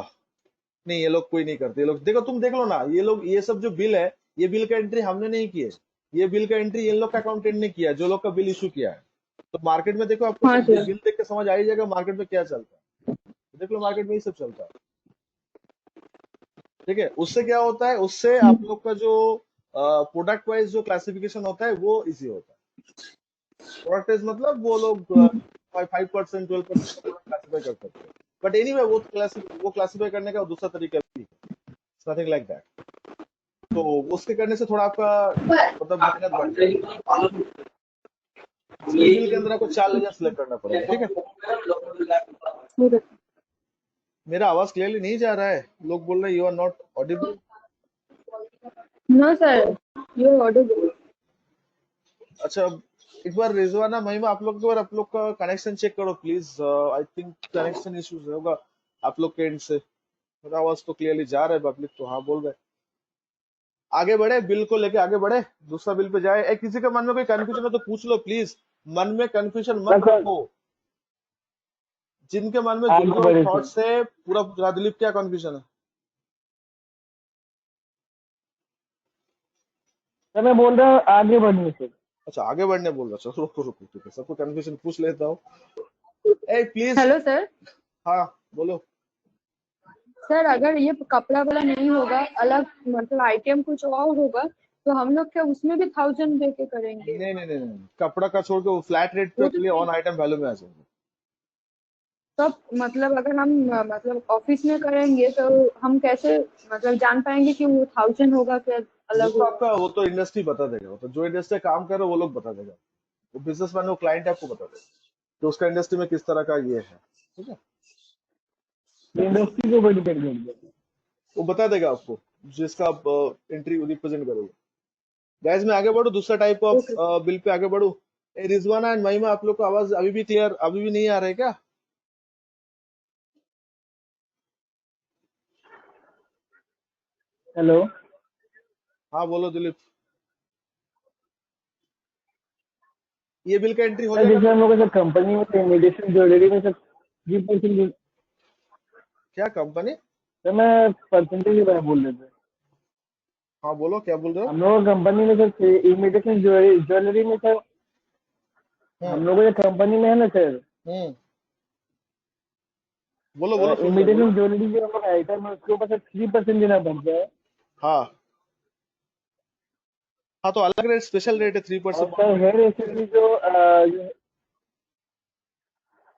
नहीं, ये लोग कोई नहीं करते। ये लोग देखो, तुम देख लो ना, ये लोग ये सब जो बिल है, ये बिल का एंट्री हमने नहीं किए, ये बिल का एंट्री इन लोग का अकाउंटेंट ने किया, जो लोग का बिल इशू किया है। तो मार्केट में देखो, आपको हाँ सब सर। बिल देख के समझ आ ही जाएगा मार्केट में क्या चलता है। देख लो, मार्केट में ये सब चलता है, ठीक है? उससे क्या होता है, उससे आप लोग का जो प्रोडक्ट वाइज जो क्लासिफिकेशन होता है वो इजी होता है। प्रोडक्ट वाइज मतलब वो लोग 5% 12% क्लासिफाई कर सकते हैं। बट एनीवे वो क्लासिफाई करने का दूसरा तरीका भी है, नथिंग लाइक दैट। तो उसके करने से थोड़ा आपका मतलब मेहनत बढ़ जाएगी। इसलिए बिल के अंदर आपको 4 लेजर सिलेक्ट करना पड़ेगा, ठीक है? मेरा आवाज क्लियरली नहीं जा रहा है, लोग बोल रहे हैं you are not audible. No sir, you audible. अच्छा, एक बार रिजवाना महिमा, आप लोग एक बार आप लोग का कनेक्शन चेक करो please. I think connection issues होगा आप लोग के एंड से। मेरा आवाज तो क्लियरली जा रहा है, पब्लिक तो हाँ बोल रहे हैं। आगे बढ़े, बिल को लेके आगे बढ़े, दूसरा बिल पे जाए। किसी के मन में कोई कंफ्यूजन है तो पूछ लो प्लीज, मन में कंफ्यूजन मत रखो। जिनके मन में जो आगे जो बढ़े सर। थॉट्स है पूरा दिलीप, क्या कंफ्यूजन है? सर मैं बोल रहा हूँ आगे बढ़िए सर। अच्छा आगे बढ़ने बोल रहा, चलो रुको रुको, ठीक है, सबको कन्फ्यूजन पूछ लेता हूँ। ए प्लीज। Hello sir. हाँ बोलो। सर अगर ये कपड़ा वाला नहीं होगा, अलग मतलब आइटम कुछ और होगा, तो हम लोग क्या उसमें भी 1000 दे के करेंगे? नहीं नहीं नहीं नहीं, कपड़ा का छोड़ के वो फ्लैट रेट पे वो के तो लिए ठीक। ऑन आइटम वैल्यू में आ जाएंगे। तब मतलब अगर हम मतलब ऑफिस में करेंगे तो हम कैसे मतलब जान पाएंगे कि वो 1000 होगा क्या वो अलग तो होगा? आपका, वो तो इंडस्ट्री बता देगा, वो तो जो इंडस्ट्री काम कर रहे हो वो लोग बता देगा, वो बिजनेसमैन, वो क्लाइंट आपको बता देगा कि उसका इंडस्ट्री में किस तरह का ये है, ठीक है, इंडस्ट्री के ऊपर डिपेंड करता है। वो बता देगा आपको जिसका आप एंट्री रिप्रेजेंट करोगे। गाइस मैं आगे बढ़ू, दूसरा type of okay. Bill pay आगे बढ़ू। ए, रिजवाना एंड महिमा, आप लोग को आवाज अभी भी क्लियर, अभी भी नहीं आ रहा है क्या? हेलो हाँ बोलो दिलीप। ये बिल का एंट्री हो सर, जाएगा जैसे ना? हम लोग सर कंपनी में इमिटेशन ज्वेलरी में सर 3%। क्या कंपनी? सर मैं परसेंटेज के बारे में बोल रहे थे। हाँ बोलो, क्या बोल रहे हो? हम लोग कंपनी में सर इमिटेशन ज्वेलरी में सर, हम्म हम लोग जो कंपनी में है ना सर, हम्म बोलो बोलो, सुन रहे हैं, बोलो। इमिटेशन ज्वेलरी जो हम लोग आइटम है उसके ऊपर सर 3% देना पड़ता है। हाँ हाँ, तो अलग रेट, स्पेशल रेट है, और 3%। सर हेयर एक्सेसरी जो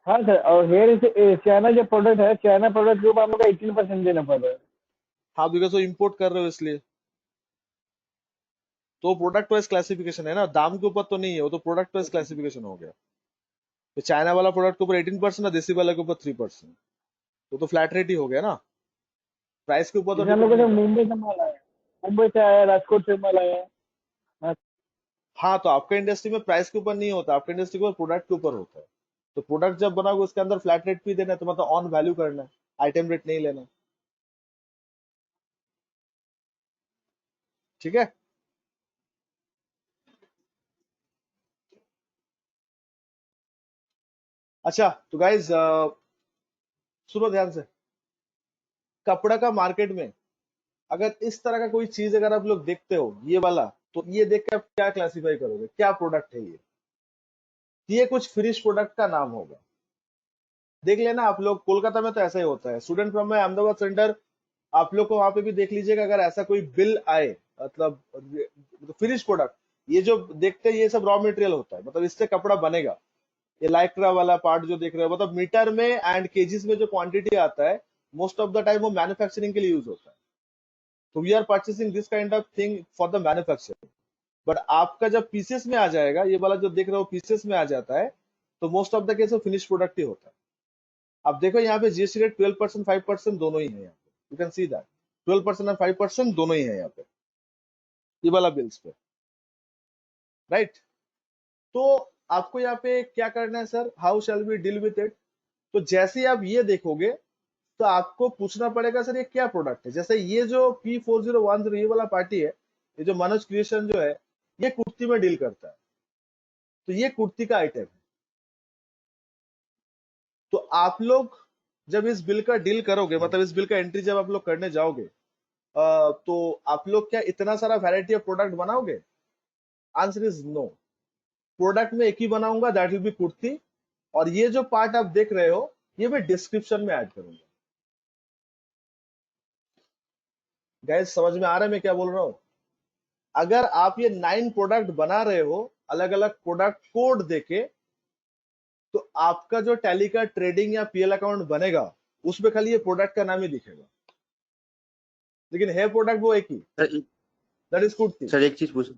हाँ सर, और हेयर चाइना जो प्रोडक्ट है, चाइना प्रोडक्ट के ऊपर हम लोग का 18% देना पड़ रहा है। हाँ बिकॉज वो इम्पोर्ट कर रहे हो इसलिए, तो प्रोडक्ट वाइज क्लासिफिकेशन है ना, दाम के ऊपर तो नहीं है, वो तो प्रोडक्ट वाइज क्लासिफिकेशन हो गया। तो चाइना वाला प्रोडक्ट के ऊपर 18% और देसी वाला के ऊपर 3%, तो फ्लैट रेट ही हो गया ना, प्राइस के ऊपर तो जैसे हम लोग डिपेंड का नहीं सर करता। मुंबई से माल आया, मुंबई से आया, राजकोट से माल आया। हाँ हाँ तो आपका इंडस्ट्री में प्राइस के ऊपर नहीं होता, आपका इंडस्ट्री के ऊपर प्रोडक्ट के ऊपर होता है। तो प्रोडक्ट जब बनाओगे उसके अंदर फ्लैट रेट भी देना है, तो मतलब ऑन वैल्यू करना है, आइटम रेट नहीं लेना, ठीक है। अच्छा तो गाइज सुनो ध्यान से, कपड़ा का मार्केट में अगर इस तरह का कोई चीज अगर आप लोग देखते हो ये वाला, तो ये देख के आप क्या क्लासिफाई करोगे, क्या प्रोडक्ट है ये कुछ फिनिश प्रोडक्ट का नाम होगा। देख लेना आप लोग, कोलकाता में तो ऐसा ही होता है, student from my Ahmedabad centre, आप लोग को वहां पे भी देख लीजिएगा, अगर ऐसा कोई बिल आए, मतलब फिनिश प्रोडक्ट, ये जो देखते हैं ये सब रॉ मटेरियल होता है, मतलब इससे कपड़ा बनेगा। ये लाइक्रा वाला पार्ट जो देख रहे हो, मतलब मीटर में एंड केजीज में जो क्वांटिटी आता है, मोस्ट ऑफ द टाइम वो मैन्युफैक्चरिंग के लिए यूज होता है। तो we are purchasing this kind of thing for the manufacturing. But आपका जब पीसेस में आ जाएगा, ये वाला जो देख रहे हो पीसेस में आ जाता है, तो मोस्ट ऑफ द केस वो फिनिश प्रोडक्ट ही होता है। अब देखो यहाँ पे जीएसटी रेट 12% 5% दोनों ही है, यहाँ पे यू कैन सी दैट 12% और 5% दोनों ही है यहाँ पे, ये वाला बिल्स पे, राइट। तो आपको यहाँ पे क्या करना है sir, how shall we deal with it. तो जैसे ही आप ये देखोगे, तो आपको पूछना पड़ेगा सर ये क्या प्रोडक्ट है। जैसे ये जो P4010 ये वाला पार्टी है, ये जो मनोज क्रिएशन जो है, ये कुर्ती में डील करता है, तो ये कुर्ती का आइटम है। तो आप लोग जब इस बिल का डील करोगे, मतलब इस बिल का एंट्री जब आप लोग करने जाओगे, तो आप लोग क्या इतना सारा वैरायटी ऑफ प्रोडक्ट बनाओगे? Answer is no. प्रोडक्ट में एक ही बनाऊंगा, दैट विल बी कुर्ती, और ये जो पार्ट आप देख रहे हो ये मैं डिस्क्रिप्शन में ऐड करूंगा। गाइस समझ में आ रहा है मैं क्या बोल रहा हूं? अगर आप ये 9 प्रोडक्ट बना रहे हो अलग अलग प्रोडक्ट कोड देके, तो आपका जो टैली का ट्रेडिंग या पीएल अकाउंट बनेगा, उसमें खाली ये प्रोडक्ट का नाम ही दिखेगा, लेकिन है प्रोडक्ट वो एक ही, sir that is kurti. Sir एक चीज पूछ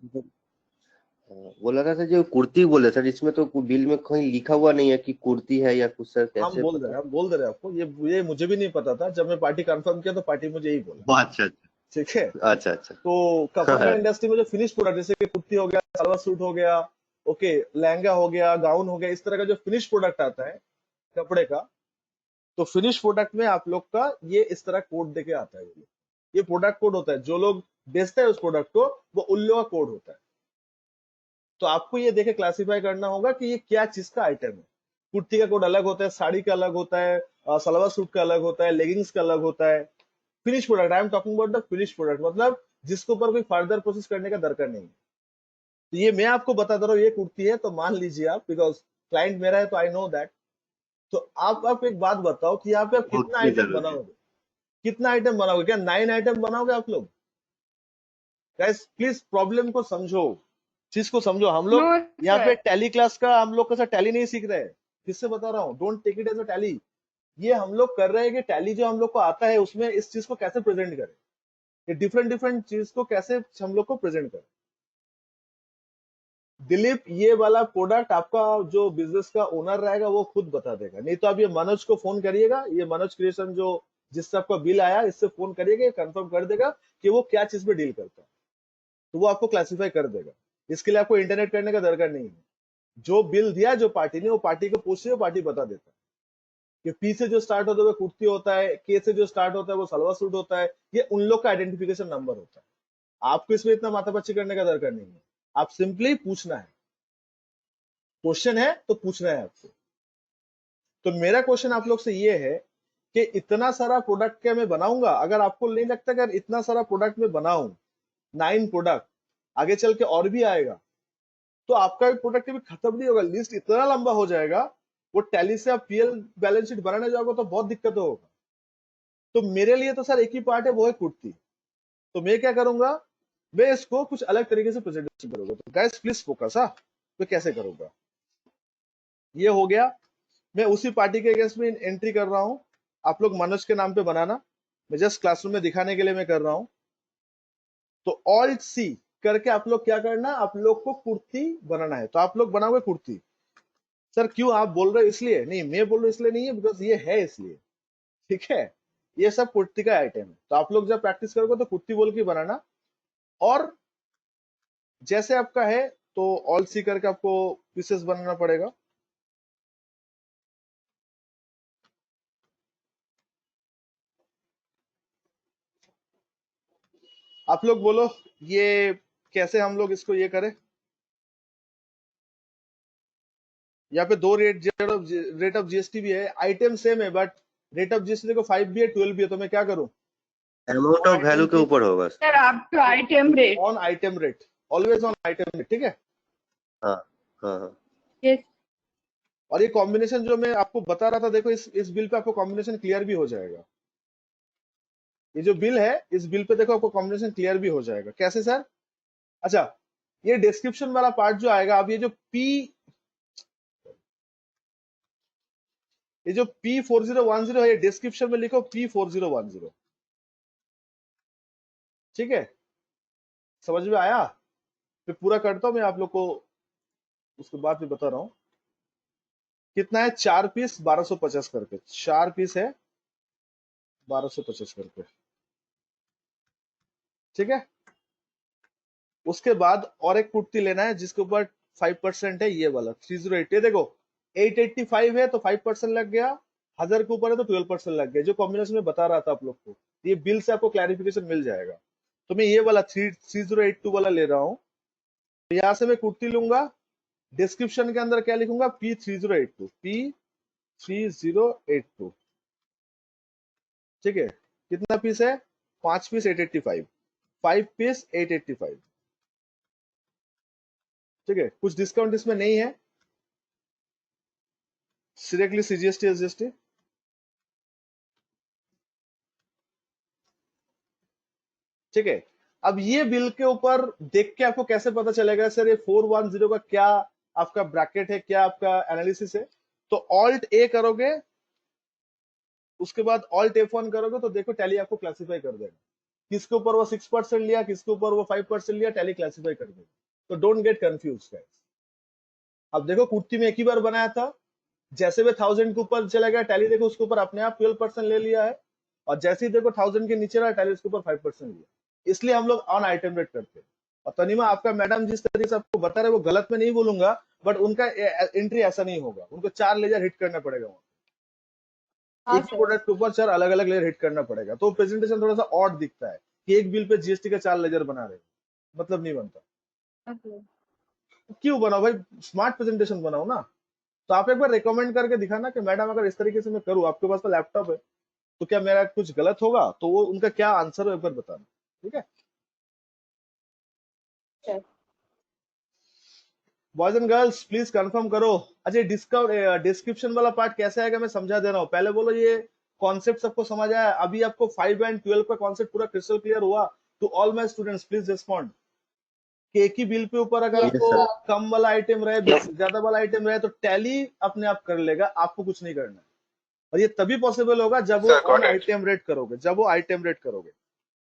बोला था सर, जो कुर्ती बोले सर, इसमें तो बिल में कहीं लिखा हुआ नहीं है कि कुर्ती है या कुछ, सर कैसे पता? हम बोल दे रहे हैं आपको, ये मुझे भी नहीं पता था, जब मैं पार्टी कंफर्म किया तो पार्टी मुझे यही बोला, अच्छा ठीक है। अच्छा अच्छा तो कपड़ा का इंडस्ट्री में जो फिनिश प्रोडक्ट, जैसे कि कुर्ती हो गया, सलवार सूट हो गया, ओके, लहंगा हो गया, गाउन हो गया, इस तरह का जो फिनिश प्रोडक्ट आता है कपड़े का, तो फिनिश प्रोडक्ट में आप लोग का ये इस तरह कोड देके आता है। ये प्रोडक्ट कोड होता है, जो लोग बेचते हैं उस प्रोडक्ट को, वो उन लोगों का कोड होता है। तो आपको ये देखे क्लासिफाई करना होगा कि ये क्या चीज का आइटम है। कुर्ती का कोड अलग होता है, साड़ी का अलग होता है, सलवार सूट का अलग होता है, लेगिंग्स का अलग होता है। Finish product, I am talking about the finish product, मतलब जिसके ऊपर कोई फर्दर प्रोसेस करने का दरकार नहीं है। तो ये मैं आपको बता दे रहा हूँ, ये कुर्ती है तो मान लीजिए आप, बिकॉज क्लाइंट मेरा है तो आई नो दैट। तो आप एक बात बताओ कि यहाँ पे आप कितना उतनी आइटम जरूरत है। बनाओगे, कितना आइटम बनाओगे, क्या 9 आइटम बनाओगे आप लोग? गाइस प्लीज प्रॉब्लम को समझो, चीज को समझो। हम नो लोग यहाँ पे सर। टैली क्लास का, हम लोग कैसा टैली नहीं सीख रहे हैं, किससे बता रहा हूँ, don't take it as a tally. ये हम लोग कर रहे हैं कि टैली जो हम लोग को आता है उसमें इस चीज को कैसे प्रेजेंट करें, ये डिफरेंट डिफरेंट चीज को कैसे हम लोग को प्रेजेंट करें। दिलीप, ये वाला प्रोडक्ट आपका जो बिजनेस का ओनर रहेगा वो खुद बता देगा, नहीं तो आप ये मनोज को फोन करिएगा, ये मनोज क्रिएशन जो जिससे आपका बिल आया, इससे फोन करिएगा, ये कंफर्म कर देगा कि वो क्या चीज पे डील करता है, तो वो आपको क्लासिफाई कर देगा। इसके लिए आपको इंटरनेट करने का दरकार नहीं है। जो बिल दिया जो पार्टी ने, वो पार्टी को पूछिए, वो पार्टी बता देता है कि पी से जो स्टार्ट होता है वो कुर्ती होता है, के से जो स्टार्ट होता है वो सलवार सूट होता है, ये उन लोग का आइडेंटिफिकेशन नंबर होता है। आपको इसमें इतना माथापच्ची करने का दरकार नहीं है, आप सिंपली पूछना है, क्वेश्चन है तो पूछना है आपको। तो मेरा क्वेश्चन आप लोग से ये है कि इतना सारा प्रोडक्ट क्या मैं बनाऊंगा? अगर आपको नहीं लगता कि अगर इतना सारा प्रोडक्ट मैं बनाऊं, 9 प्रोडक्ट, आगे चल के और भी आएगा, तो आपका प्रोडक्ट भी खत्म नहीं होगा, लिस्ट इतना लंबा हो जाएगा, वो टैली से आप पीएल बैलेंस शीट बनाने जाओगे तो बहुत दिक्कत होगा। तो मेरे लिए तो सर एक ही पार्ट है, वो है कुर्ती। तो मैं क्या करूंगा, मैं इसको कुछ अलग तरीके से प्रेजेंटेशन करूंगा। तो गाइस प्लीज फोकस, हाँ मैं कैसे करूंगा, ये हो गया। मैं उसी पार्टी के अगेंस्ट में एंट्री कर रहा हूँ, आप लोग मनोज के नाम पे बनाना, मैं जस्ट क्लासरूम में दिखाने के लिए मैं कर रहा हूँ। तो ऑल्ट सी करके आप लोग क्या करना, आप लोग को कुर्ती बनाना है, तो आप लोग बनाओगे कुर्ती। सर क्यों आप बोल रहे हो इसलिए? नहीं, मैं बोल रहा हूँ इसलिए नहीं है, बिकॉज ये है इसलिए, ठीक है, ये सब कुर्ती का आइटम है। तो आप लोग जब प्रैक्टिस करोगे तो कुर्ती बोल के बनाना, और जैसे आपका है तो ऑल सी करके आपको पीसेस बनाना पड़ेगा। आप लोग बोलो ये कैसे हम लोग इसको ये करें। यहाँ पे दो रेट ऑफ जीएसटी भी है, आइटम सेम है, बट रेट ऑफ जीएसटी देखो 5 भी है 12 भी है, तो मैं क्या करूं, अमाउंट ऑफ वैल्यू के ऊपर होगा। सर आपका item rate. On item rate, always on item rate, ठीक है। हाँ हाँ हाँ। यस। और ये कॉम्बिनेशन जो मैं आपको बता रहा था, देखो इस बिल पे आपको कॉम्बिनेशन क्लियर भी हो जाएगा। ये जो बिल है, इस बिल पे देखो आपको कॉम्बिनेशन क्लियर भी हो जाएगा। कैसे सर? अच्छा, ये डिस्क्रिप्शन वाला पार्ट जो आएगा, अब ये जो P4010 है, ये डिस्क्रिप्शन में लिखो P4010, ठीक है, समझ में आया? फिर पूरा करता हूं मैं आप लोग को, उसके बाद भी बता रहा हूं। कितना है, 4 पीस 1250 करके, 4 पीस है 1250 करके, ठीक है। उसके बाद और एक कुर्ती लेना है जिसके ऊपर 5% है, ये वाला 308। ये देखो 885 है तो 5% लग गया, 1000 के ऊपर है तो 12% लग गया, जो कॉम्बिनेशन में बता रहा था आप लोग को। ये बिल से आपको क्लैरिफिकेशन मिल जाएगा। तो मैं ये वाला 3082 वाला ले रहा हूँ। तो यहाँ से मैं कुर्ती लूंगा, डिस्क्रिप्शन के अंदर क्या लिखूंगा, P3082, ठीक है। कितना पीस है, 5 पीस 885, 5 पीस 885, ठीक है। कुछ डिस्काउंट इसमें नहीं है, डायरेक्टली सीजीएसटी एसजीएसटी, ठीक है। अब ये बिल के ऊपर देख के आपको कैसे पता चलेगा सर ये 410 का क्या आपका ब्रैकेट है, क्या आपका एनालिसिस है? तो ऑल्ट ए करोगे, उसके बाद ऑल्ट F1 करोगे, तो देखो टैली आपको क्लासिफाई कर देगा, किसके ऊपर वो 6% लिया, किसके ऊपर वो 5% लिया, टैली क्लासिफाई कर देगा। तो डोंट गेट कंफ्यूज गाइस। अब देखो कुर्ती में एक ही बार बनाया था, जैसे भी 1000 के ऊपर चला गया, टैली देखो उसके ऊपर अपने आप 12% ले लिया है, और जैसे ही देखो 1000 के नीचे रहा, टैली उसके ऊपर 5% लिया। इसलिए हम लोग ऑन आइटम रेट करते हैं। और तनिमा आपका मैडम जिस तरीके से आपको बता रहे वो गलत में नहीं बोलूंगा, बट उनका एंट्री ऐसा नहीं होगा, उनको 4 लेजर हिट करना पड़ेगा वहां, हाँ एक ही सर। प्रोडक्ट के ऊपर 4 अलग अलग लेयर हिट करना पड़ेगा। तो प्रेजेंटेशन थोड़ा सा ऑड दिखता है कि एक बिल पे जीएसटी का 4 लेजर बना रहे, मतलब नहीं बनता। ओके। क्यों बनाओ भाई, स्मार्ट प्रेजेंटेशन बनाओ ना। तो आप एक बार रिकमेंड करके दिखाना कि मैडम अगर इस तरीके से मैं करूँ, आपके पास तो लैपटॉप है, तो क्या मेरा कुछ गलत होगा? तो वो उनका क्या आंसर है एक बार बताना, ठीक है। Sir boys and girls please confirm करो। अच्छा डिस्काउंट डिस्क्रिप्शन वाला पार्ट कैसे आएगा मैं समझा दे रहा हूँ, पहले बोलो ये कॉन्सेप्ट सबको समझ आया? अभी आपको 5 एंड 12 का कॉन्सेप्ट पूरा क्रिस्टल क्लियर हुआ? To all my students please respond कि एक ही बिल पे ऊपर अगर Yes, आपको सर। sir. कम वाला आइटम रहे ज्यादा वाला आइटम रहे तो टैली अपने आप कर लेगा, आपको कुछ नहीं करना है। और ये तभी पॉसिबल होगा जब वो ऑन आइटम रेट करोगे, जब वो आइटम रेट करोगे।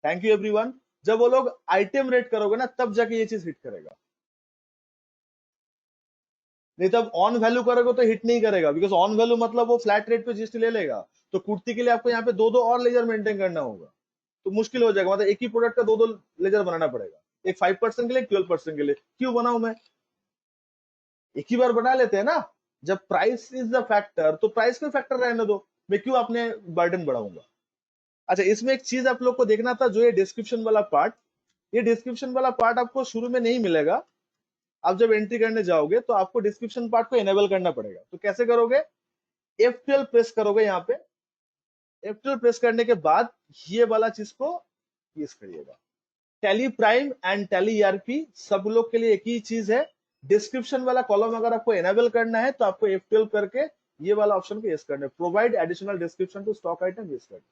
Thank you everyone. जब वो लोग आइटम रेट करोगे ना तब जाके ये चीज हिट करेगा, नहीं तब ऑन वैल्यू करोगे तो हिट नहीं करेगा। बिकॉज ऑन वैल्यू मतलब वो फ्लैट रेट पे जीएसटी ले लेगा, तो कुर्ती के लिए आपको यहाँ पे दो दो और लेजर मेंटेन करना होगा, तो मुश्किल हो जाएगा। मतलब एक ही प्रोडक्ट का दो दो लेजर बनाना पड़ेगा, एक 5% के लिए, 12% के लिए। क्यों बनाऊं मैं, एक ही बार बना लेते हैं ना। जब प्राइस इज द फैक्टर तो प्राइस को फैक्टर रहने दो, मैं क्यों अपने बर्डन बढ़ाऊंगा। अच्छा इसमें एक चीज आप लोग को देखना था, जो ये डिस्क्रिप्शन वाला पार्ट, ये डिस्क्रिप्शन वाला पार्ट आपको शुरू में नहीं मिलेगा। आप जब एंट्री करने जाओगे तो आपको डिस्क्रिप्शन पार्ट को एनेबल करना पड़ेगा। तो कैसे करोगे, F12 प्रेस करोगे, यहाँ पे F12 प्रेस करने के बाद ये वाला चीज को यूज करिएगा। Tally prime and tally ERP सब लोग के लिए एक ही चीज है। डिस्क्रिप्शन वाला कॉलम अगर आपको एनेबल करना है तो आपको F12 करके ये वाला ऑप्शन को यूज करना है, provide additional description to stock item use करना,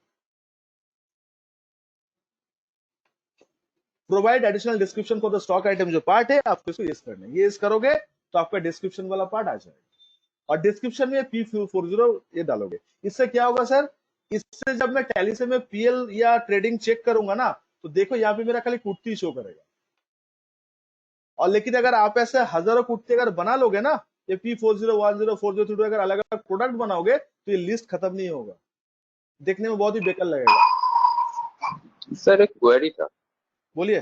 provide additional description for the stock item जो पार्ट है आपको इसको यूज करना है। ये यूज करोगे तो आपका डिस्क्रिप्शन वाला पार्ट आ जाएगा, और डिस्क्रिप्शन में P40 ये डालोगे। इससे क्या होगा सर, इससे जब मैं टैली से मैं पीएल या ट्रेडिंग चेक करूंगा ना तो देखो यहाँ पे मेरा खाली कुर्ती शो करेगा। और लेकिन अगर आप ऐसे हजारों कुर्ती अगर बना लोगे ना, ये P4010 4032 अगर अलग अलग प्रोडक्ट बनाओगे तो ये लिस्ट खत्म नहीं होगा, देखने में बहुत ही बेकार लगेगा। सर एक क्वेरी था। बोलिए।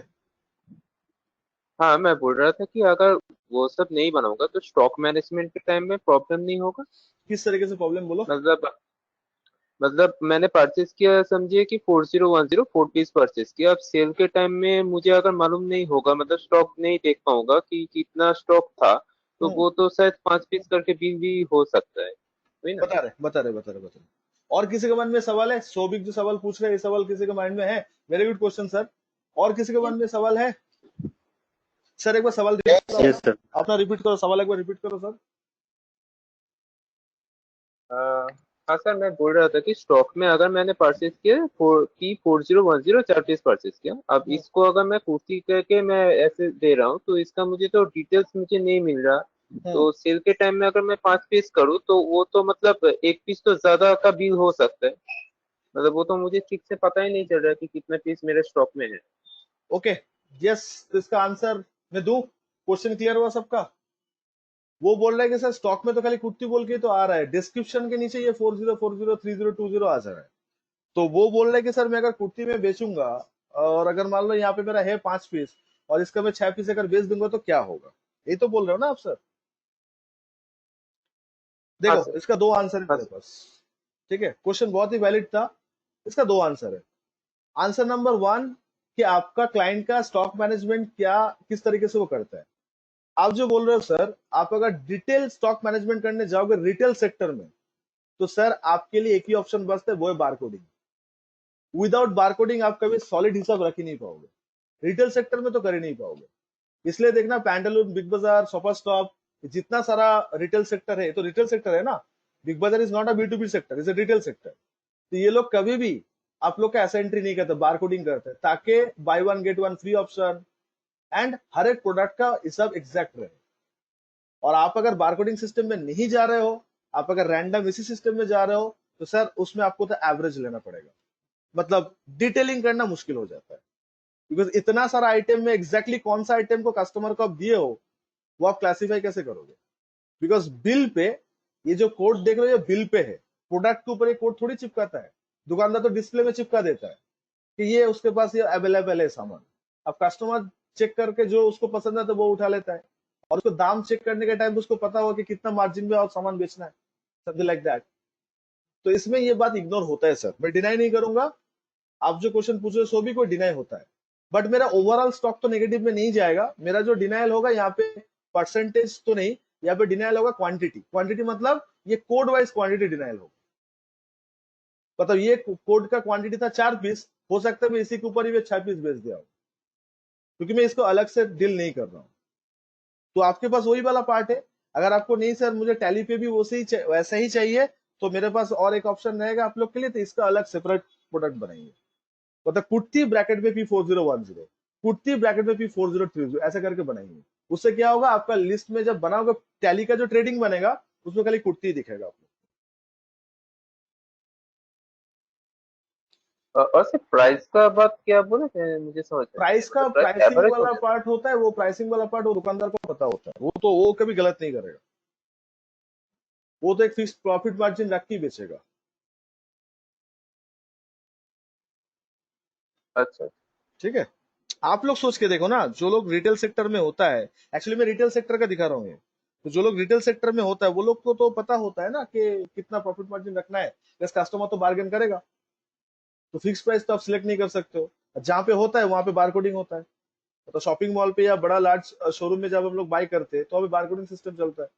हाँ, मैं बोल रहा था कि अगर वो सब नहीं बनाऊंगा तो स्टॉक मैनेजमेंट के टाइम में प्रॉब्लम नहीं होगा? किस तरीके से प्रॉब्लम बोलो। मतलब मैंने परचेज किया, समझिए कि 4010 4 पीस परचेज किया। अब सेल के टाइम में मुझे अगर मालूम नहीं होगा, मतलब स्टॉक नहीं देख पाऊंगा कि कितना स्टॉक था, तो वो तो शायद 5 पीस करके बिल भी हो सकता है, वही ना? बता रहे। और किसी के मन में सवाल है? सौभिक जो सवाल पूछ रहे हैं, ये सवाल किसी के माइंड में है? Very good question sir. और किसी के मन में सवाल है? सर एक बार सवाल यस सर। अपना रिपीट करो, सवाल एक बार रिपीट करो सर। हाँ सर, मैं बोल रहा था कि स्टॉक में अगर मैंने परचेज किया P4010 4 पीस परचेज किया, अब इसको अगर मैं पूर्ति करके मैं ऐसे दे रहा हूँ तो इसका मुझे तो डिटेल्स मुझे नहीं मिल रहा। तो सेल के टाइम में अगर मैं 5 पीस करूँ तो वो तो मतलब 1 पीस तो ज्यादा का बिल हो सकता है, मतलब वो तो मुझे ठीक से पता ही नहीं चल रहा कि कितना पीस मेरे स्टॉक में है। ओके यस, तो इसका आंसर मैं दूं? क्वेश्चन क्लियर हुआ सबका? वो बोल रहा है कि सर स्टॉक में तो खाली कुर्ती बोल के तो आ रहा है, डिस्क्रिप्शन के नीचे ये 40403020 आ जा रहा है। तो वो बोल रहा है कि सर मैं अगर कुर्ती में बेचूंगा और अगर मान लो यहाँ पे मेरा है 5 पीस और इसका मैं 6 पीस अगर बेच दूंगा तो क्या होगा, यही तो बोल रहे हो ना आप सर? हाँ देखो सर। इसका दो आंसर है हाँ मेरे पास, ठीक है? क्वेश्चन बहुत ही वैलिड था, इसका दो आंसर है। आंसर नंबर 1 कि आपका क्लाइंट का स्टॉक मैनेजमेंट क्या किस तरीके से वो करता है। आप जो बोल रहे हो सर, आप अगर डिटेल स्टॉक मैनेजमेंट करने जाओगे रिटेल सेक्टर में तो सर आपके लिए एक ही ऑप्शन बचता है, वो है बारकोडिंग। विदाउट बारकोडिंग आप कभी सॉलिड हिसाब रख ही नहीं पाओगे, रिटेल सेक्टर में तो कर ही नहीं पाओगे। इसलिए देखना पैंटालून, बिग बाजार, सुपर स्टॉप, जितना सारा रिटेल सेक्टर है, तो रिटेल सेक्टर है ना। बिग बाजार is not a B2B sector, is a retail sector. तो ये लोग कभी भी आप लोग का ऐसा एंट्री नहीं करते, बारकोडिंग करते हैं ताकि buy one get one free option and हर एक प्रोडक्ट का हिसाब एग्जैक्ट रहे। और आप अगर बारकोडिंग सिस्टम में नहीं जा रहे हो, आप अगर रैंडम इसी सिस्टम में जा रहे हो तो सर उसमें आपको तो एवरेज लेना पड़ेगा, मतलब डिटेलिंग करना मुश्किल हो जाता है। बिकॉज इतना सारा आइटम में एग्जैक्टली कौन सा आइटम को कस्टमर को आप दिए हो वो आप क्लासिफाई कैसे करोगे? बिकॉज बिल पे ये जो कोड देख रहे हो ये बिल पे है, प्रोडक्ट के ऊपर ये कोड थोड़ी चिपकाता है। दुकानदार तो डिस्प्ले में चिपका देता है कि ये उसके पास ये अवेलेबल है सामान। अब कस्टमर चेक करके जो उसको पसंद है तो वो उठा लेता है, और उसको दाम चेक करने के टाइम उसको पता होगा कि कितना मार्जिन में और सामान बेचना है, समथिंग लाइक दैट। तो इसमें ये बात इग्नोर होता है सर, मैं डिनाई नहीं करूंगा। आप जो क्वेश्चन पूछ रहे हो सो भी कोई डिनाई होता है, बट मेरा ओवरऑल स्टॉक तो नेगेटिव में नहीं जाएगा। मेरा जो डिनाइल होगा यहाँ पे परसेंटेज तो नहीं, यहाँ पे डिनाइल होगा क्वांटिटी। क्वांटिटी मतलब ये कोड वाइज क्वांटिटी डिनाइल होगा। मतलब ये कोड का क्वांटिटी था 4 पीस, हो सकता है मैं इसी के ऊपर ही 6 पीस बेच दिया हूँ, क्योंकि मैं इसको अलग से डील नहीं कर रहा हूँ। तो आपके पास वही वाला पार्ट है। अगर आपको नहीं सर मुझे टैली पे भी वैसा ही चाहिए, तो मेरे पास और एक ऑप्शन रहेगा आप लोग के लिए, तो इसका अलग सेपरेट प्रोडक्ट बनाएंगे, मतलब कुर्ती ब्रैकेट में P4010, कुर्ती ब्रैकेट में P4030 ऐसा करके बनाएंगे। उससे क्या होगा, आपका लिस्ट में जब बनाओगे टैली का जो ट्रेडिंग बनेगा उसमें खाली कुर्ती दिखेगा आपको। और सिर्फ प्राइस का बात क्या बोले थे, मुझे समझ में नहीं प्राइस आया। का मतलब प्राइस प्राइसिंग एवरेज वाला होता है। पार्ट होता है, वो प्राइसिंग वाला पार्ट वो दुकानदार को पता होता है, वो कभी गलत नहीं करेगा, वो तो एक फिक्स प्रॉफिट मार्जिन रख के ही बेचेगा। अच्छा। ठीक है, आप लोग सोच के देखो ना, जो लोग रिटेल सेक्टर में होता है, एक्चुअली मैं रिटेल सेक्टर का दिखा रहा हूँ ये, तो जो लोग रिटेल सेक्टर में होता है वो लोग को तो पता होता है ना कि कितना प्रॉफिट मार्जिन रखना है, बस कस्टमर तो बार्गेन करेगा, तो फिक्स प्राइस तो आप सिलेक्ट नहीं कर सकते हो। जहाँ पे होता है वहां पे बारकोडिंग होता है, तो शॉपिंग मॉल पे या बड़ा लार्ज शोरूम में जब हम लोग बाय करते हैं तो अभी बारकोडिंग सिस्टम चलता है,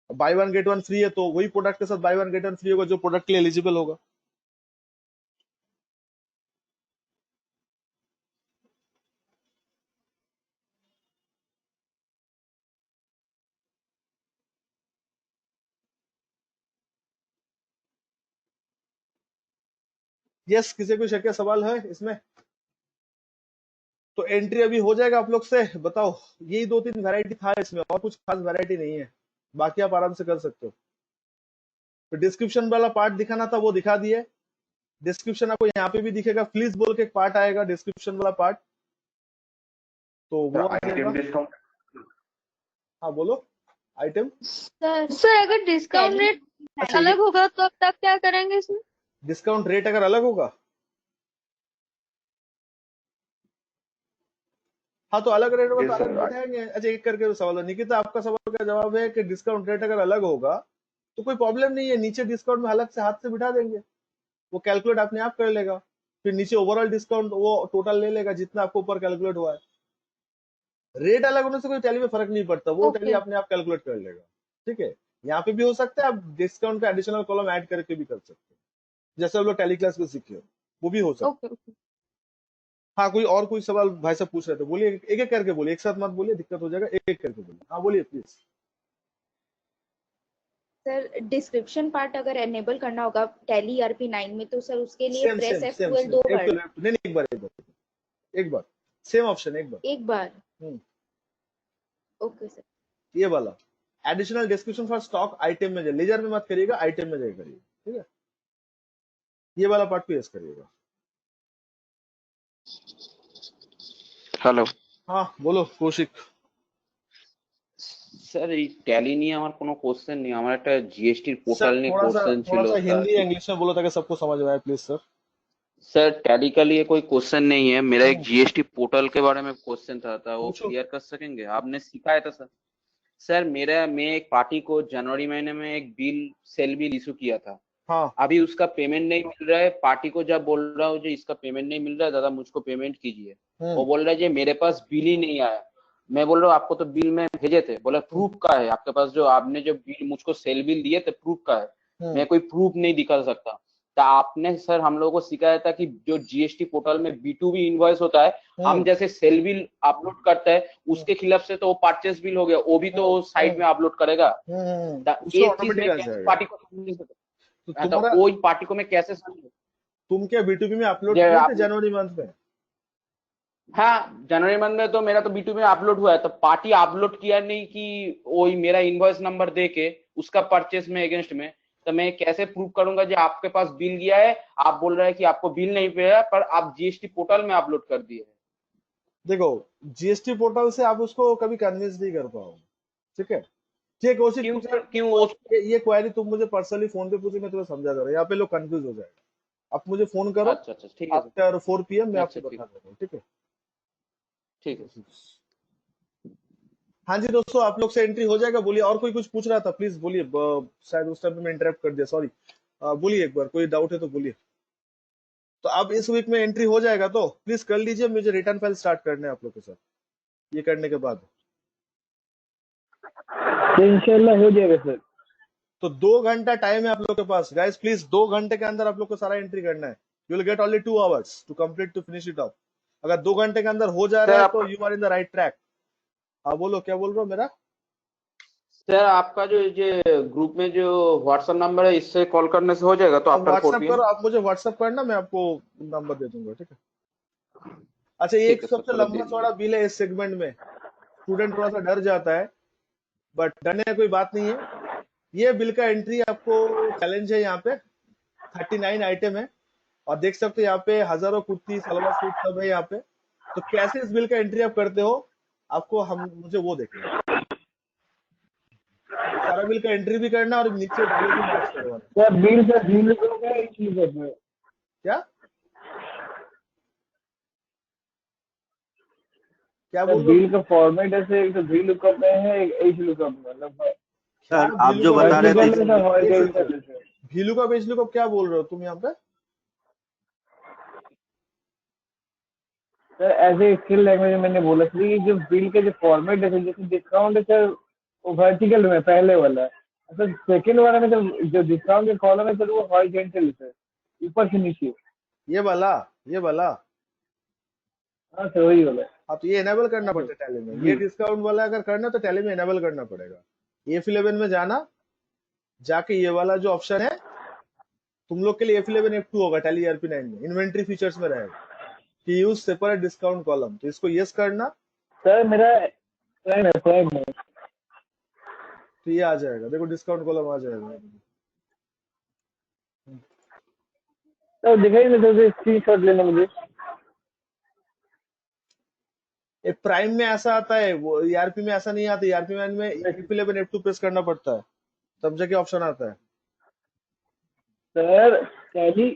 bye one get one free है, तो वही प्रोडक्ट के साथ bye one get one free होगा जो प्रोडक्ट के लिए एलिजिबल होगा। यस, किसी को शक या सवाल है इसमें? तो एंट्री अभी हो जाएगा आप लोग से, बताओ। यही 2-3 वैरायटी था इसमें, और कुछ खास वैरायटी नहीं है, बाकी आप आराम से कर सकते हो। तो डिस्क्रिप्शन वाला पार्ट दिखाना था वो दिखा दिए, डिस्क्रिप्शन आपको यहाँ पे भी दिखेगा, प्लीज बोल के एक पार्ट आएगा डिस्क्रिप्शन वाला पार्ट, तो वो आ जाएगा। Item discount. हाँ बोलो, आइटम। सर अगर डिस्काउंट रेट अच्छा, अलग होगा तो तब क्या करेंगे इसमें? डिस्काउंट रेट अगर अलग होगा, हाँ तो अलग रेट होगा तो अलग बैठाएंगे। अच्छा, एक करके सवाल है निकिता, आपका सवाल का जवाब है कि डिस्काउंट रेट अगर अलग होगा तो कोई प्रॉब्लम नहीं है, नीचे डिस्काउंट में अलग से हाथ से बिठा देंगे, वो कैलकुलेट अपने आप कर लेगा, फिर नीचे ओवरऑल डिस्काउंट वो टोटल ले लेगा जितना आपको ऊपर कैलकुलेट हुआ है। रेट अलग होने से कोई टैली में फर्क नहीं पड़ता, वो टैली ओके अपने आप कैलकुलेट कर लेगा। ठीक है, यहाँ पे भी हो सकता है, आप डिस्काउंट का एडिशनल कॉलम ऐड करके भी कर सकते हैं, जैसे हम लोग टैली क्लास में सीखे हो, वो भी हो सकता है। Okay okay. हाँ, कोई सवाल भाई साहब पूछ रहे थे, बोलिए, एक एक करके बोलिए, एक साथ मत बोलिए, दिक्कत हो जाएगा, एक एक करके बोलिए। हाँ बोलिए प्लीज। सर डिस्क्रिप्शन पार्ट अगर एनेबल करना होगा टैली ERP9 में तो सर उसके लिए same press same same F12 same, 2 एक बार। तो नहीं नहीं, एक बार सेम ऑप्शन एक बार। एक बार। हम्म, ओके सर। ये वाला additional description for stock item में जाए, लेजर में मत करिएगा, आइटम में जाए करिए। ठीक है, ये वाला पार्ट भी यस करिएगा। হ্যালো हाँ बोलो कौशिक। স্যার, এই ট্যালি নিয়ে আমার কোনো কোশ্চেন নেই, আমার একটা জিএসটির सर পোর্টাল নিয়ে কোশ্চেन ছিল। थोड़ा सा हिंदी या इंग्लिश में बोलो ताकि सबको समझ में आए प्लीज सर। सर टैली का लिए कोई क्वेश्चन नहीं है, मेरा एक हम्म, जीएसटी पोर्टल के बारे में क्वेश्चन था वो पूछो। क्लियर कर सकेंगे? आपने सिखाया था सर। सर मैं एक पार्टी को जनवरी महीने में एक सेल बिल इशू किया था। हाँ अभी उसका पेमेंट नहीं मिल रहा है, पार्टी को जब बोल रहा हूँ जो इसका पेमेंट नहीं मिल रहा है दादा मुझको पेमेंट कीजिए, वो बोल रहा है जी मेरे पास बिल ही नहीं आया। मैं बोल रहा हूँ आपको तो बिल में भेजे थे, बोला प्रूफ का है आपके पास, जो आपने जो बिल मुझको सेल बिल दिए थे प्रूफ का है, मैं कोई प्रूफ नहीं दिखा सकता। तो आपने सर हम लोगों को सिखाया था कि जो जीएसटी पोर्टल में B2B इनवॉइस होता है, हम जैसे सेल बिल अपलोड करते हैं उसके खिलाफ से तो वो परचेस बिल हो गया, वो भी तो साइड में अपलोड करेगा। उसमें एक चीज ऑटोमेटिक मैं आ कैसे जाएगा। पार्टी को समझ नहीं सकता, तो तो तुम्हारा, वो पार्टी को मैं कैसे समझूं? तुम क्या B2B में अपलोड ये किए थे आप, जनवरी मंथ में? हाँ जनवरी मंथ में तो मेरा तो B2B में अपलोड हुआ है, तो पार्टी अपलोड किया नहीं कि वही मेरा इनवॉइस नंबर दे के उसका परचेस में अगेंस्ट में, तो मैं कैसे प्रूव करूंगा जो आपके पास बिल गया है? आप बोल रहे हैं कि आपको बिल नहीं मिला पर आप जीएसटी पोर्टल में अपलोड कर दिए। देखो, जीएसटी पोर्टल से आप उसको कभी कन्विंस नहीं कर पाओगे। ठीक है, ठीक कौशिक, क्यों तुम सर, क्यों? ये क्वेरी तुम मुझे पर्सनली फोन पे पूछो, मैं तुम्हें समझा दे रहा हूँ, यहाँ पे लोग कंफ्यूज हो जाएगा। आप मुझे फोन करो अच्छा अच्छा ठीक है सर। आफ्टर 4 PM, मैं अच्छा आपको ठीक, बता दे रहा हूँ। ठीक है, ठीक है। हाँ जी दोस्तों, आप लोग से एंट्री हो जाएगा। बोलिए, और कोई कुछ पूछ रहा था प्लीज बोलिए, शायद उस टाइम में इंटरप्ट कर दिया, सॉरी। बोलिए, एक बार कोई डाउट है तो बोलिए। तो अब इस वीक में एंट्री हो जाएगा तो प्लीज कर लीजिए, मुझे रिटर्न फाइल स्टार्ट करने हैं आप लोग के साथ। ये करने के बाद तो इंशाल्लाह हो जाएगा सर। तो 2 घंटा टाइम है आप लोग के पास गाइस, प्लीज 2 घंटे के अंदर आप लोग को सारा एंट्री करना है। You will get only 2 hours to complete to finish it off. अगर 2 घंटे के अंदर हो जा रहा सर है आप तो you are in the right track. हाँ बोलो, क्या बोल रहे हो मेरा? सर आपका जो ग्रुप में जो व्हाट्सएप नंबर है इससे कॉल करने से हो जाएगा तो आप आफ्टर व्हाट्सएप 4 करो, PM? आप मुझे व्हाट्सएप करना, मैं आपको नंबर दे दूंगा, ठीक है? अच्छा, ये ठीक एक है सर, सबसे चलो दे लंबा चौड़ा दीजिए। बिल है इस सेगमेंट में, स्टूडेंट थोड़ा सा डर जाता है, बट डरने की कोई बात नहीं है। ये बिल का एंट्री आपको चैलेंज है, यहाँ पे 39 आइटम है, और देख सकते हो यहाँ पे हजारों कुर्ती सलवार सूट सब है यहाँ पे। तो कैसे इस बिल का एंट्री आप करते हो, आपको मुझे वो देखना है। ये सारा बिल का एंट्री भी करना और नीचे वैल्यू भी मैच करवाना है। सर बिल का बिल का एक लुकअप है। क्या क्या सर बोल रहे हो? बिल का फॉर्मेट ऐसे एक तो वी लुकअप में है, एक एच लुकअप में, मतलब क्या सर आप भीलू जो का बता रहे थे वर्टिकल है इसमें सर, एक हॉरिजॉन्टल सेकंड, है सर। भीलू का बेचलू का क्या बोल रहे हो तुम यहाँ पे? सर ऐसे स्किल लैंग्वेज में मैंने बोला था कि जो बिल के जो फॉर्मेट है सर, जैसे डिस्काउंट है सर वो वर्टिकल में पहले वाला, सर सेकंड वाला में सर जो डिस्काउंट के कॉलम है सर वो हॉरिजॉन्टल है सर, ऊपर से नीचे। ये वाला, ये वाला। हाँ सर वही वाला। हाँ, तो ये एनेबल करना पड़ता है टैली में। ये जी डिस्काउंट वाला अगर करना है तो टैली में एनेबल करना पड़ेगा। F11 में जाना, जाके ये वाला जो ऑप्शन है, तुम लोग के लिए F11 F2 होगा टैली ERP9 में, इन्वेंट्री फीचर्स में रहेगा कि यूज सेपरेट डिस्काउंट कॉलम, तो इसको यस करना, सर मेरा प्राइम है। तो ये आ जाएगा, देखो डिस्काउंट कॉलम आ जाएगा। सर दिखाई नहीं सर, स्क्रीनशॉट लेना मुझे। एक प्राइम में ऐसा आता है, वो ERP में ऐसा नहीं आता। ERP9 में F11 F2 प्रेस करना पड़ता है, तब जाके ऑप्शन आता है। सर टैली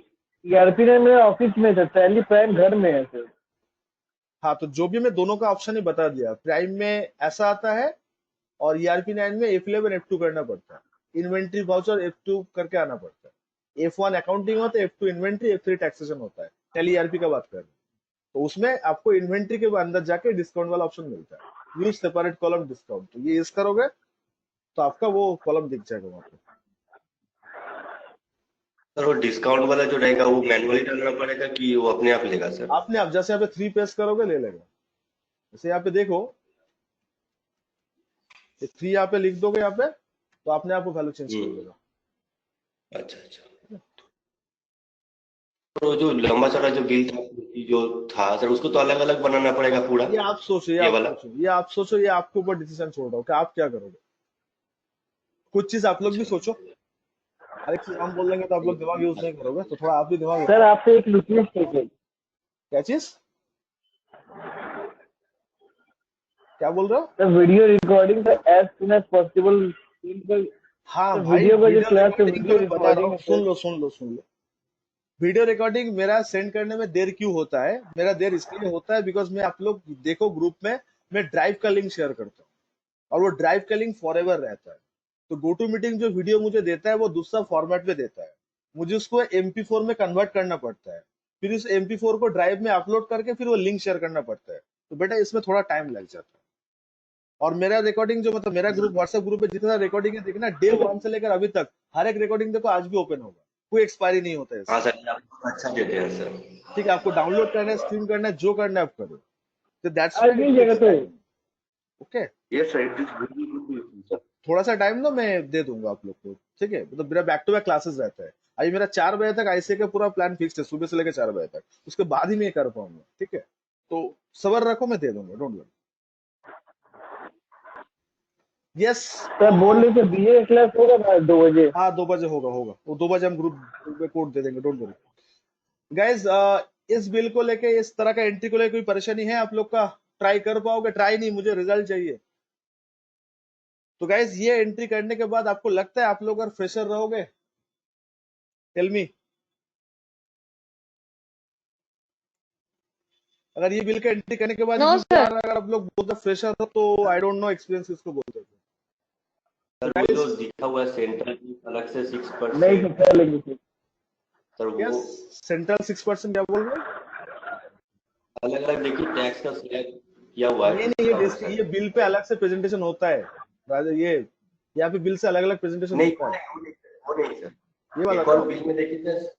ERP ने मेरे ऑफिस में सर, टैली प्राइम घर में है सर। हाँ, तो जो भी मैं दोनों का ऑप्शन ही बता दिया। प्राइम में ऐसा आता है और ERP9 में F11 F2 करना पड़ता है, इन्वेंट्री वाउचर F2 करके आना पड़ता है। F1 अकाउंटिंग होता है, F2 इन्वेंट्री, F3 टैक्सेशन होता है। टैली ERP का बात कर रहे हैं, तो उसमें आपको इन्वेंट्री के अंदर जाके डिस्काउंट वाला ऑप्शन मिलता है, यूज सेपरेट कॉलम डिस्काउंट। तो ये यूज करोगे तो आपका वो कॉलम दिख जाएगा वहां पे। सर वो डिस्काउंट वाला जो रहेगा वो मैनुअली डालना पड़ेगा कि वो अपने आप लेगा सर? आपने आप जैसे यहाँ पे 3 प्रेस करोगे ले लेगा। जैसे यहाँ पे देखो, ये 3 यहाँ पे लिख दोगे यहाँ पे, तो अपने आप को वैल्यू चेंज कर देगा। अच्छा अच्छा। तो जो लंबा चौड़ा जो बिल था जो था सर, उसको तो अलग अलग बनाना पड़ेगा पूरा, ये आप सोचो, ये वाला? ये आप सोचो, ये आपके ऊपर डिसीजन छोड़ रहा हूँ कि आप क्या करोगे। कुछ चीज आप लोग भी सोचो, हर एक चीज हम बोल देंगे तो आप लोग दिमाग यूज नहीं करोगे, तो थोड़ा आप भी दिमाग सर लगाओ। आपसे एक रिक्वेस्ट है सर। क्या चीज, क्या बोल रहे हो? Sir video recording sir as soon as possible. हाँ सर भाई, वीडियो का जो वीडियो क्लास है रिकॉर्डिंग तो वीडियो मैं बता रहा रिकॉर्डिंग हूँ, है सुन सर। लो सुन लो सुन लो। वीडियो रिकॉर्डिंग मेरा सेंड करने में देर क्यों होता है? मेरा देर इसलिए होता है बिकॉज मैं, आप लोग देखो ग्रुप में मैं ड्राइव का लिंक शेयर करता हूँ, और वो ड्राइव का लिंक फॉरएवर रहता है। तो गो टू मीटिंग जो वीडियो मुझे देता है वो दूसरा फॉर्मेट में देता है, मुझे उसको MP4 में कन्वर्ट करना पड़ता है, फिर उस MP4 को ड्राइव में अपलोड करके फिर वो लिंक शेयर करना पड़ता है। तो बेटा इसमें थोड़ा टाइम लग जाता है। और मेरा रिकॉर्डिंग जो, मतलब मेरा ग्रुप, व्हाट्सएप ग्रुप पे जितना रिकॉर्डिंग है, देखना डे 1 से लेकर अभी तक हर एक रिकॉर्डिंग देखो आज भी ओपन होगा, कोई एक्सपायरी नहीं होता है हाँ इसका। सर, ये आप अच्छा देते हैं सर। ठीक है, आपको डाउनलोड करना है, स्ट्रीम करना है, जो करना है आप करो, तो दैट्स आज व्हाई नहीं इट जगह टेक्स तो time. Okay, yes sir, it is very good sir. थोड़ा सा टाइम दो, मैं दे दूंगा आप लोग को, ठीक है? मतलब मेरा बैक टू बैक क्लासेस रहता है। अभी मेरा 4 बजे तक ICA का पूरा प्लान फिक्स है, सुबह से लेकर 4 बजे तक, उसके बाद ही मैं कर पाऊंगा, ठीक है? तो सबर रखो, मैं दे दूंगा, डोंट वरी। यस, सर बोल रहे थे BA क्लास होगा ना 2 बजे। हाँ 2 बजे होगा, वो 2 बजे हम ग्रुप में कोड दे देंगे, डोंट वरी गाइज। इस बिल को लेके, इस तरह का एंट्री को लेके कोई परेशानी है आप लोग का? ट्राई कर पाओगे? ट्राई नहीं, मुझे रिजल्ट चाहिए। तो गाइज ये एंट्री करने के बाद आपको लगता है आप लोग अगर फ्रेशर रहोगे? टेल मी, अगर ये बिल का एंट्री करने के बाद नो सर। अगर आप लोग बोलते फ्रेशर हो तो आई डोंट नो एक्सपीरियंस किसको बोलते हैं। सर वो जो लिखा हुआ है सेंट्रल अलग से नहीं 6%, सर कर लेंगे सर। सर यस, वो सेंट्रल 6% क्या बोल रहे हो? अलग अलग देखिए टैक्स का सिलेक्ट किया हुआ है नहीं किस नहीं, तरह से ये सर? बिल पे अलग से प्रेजेंटेशन होता है राजा, ये यहाँ पे बिल से अलग अलग प्रेजेंटेशन नहीं होता है। वो नहीं सर, ये वाला एक और तो, बिल में देखिए सर,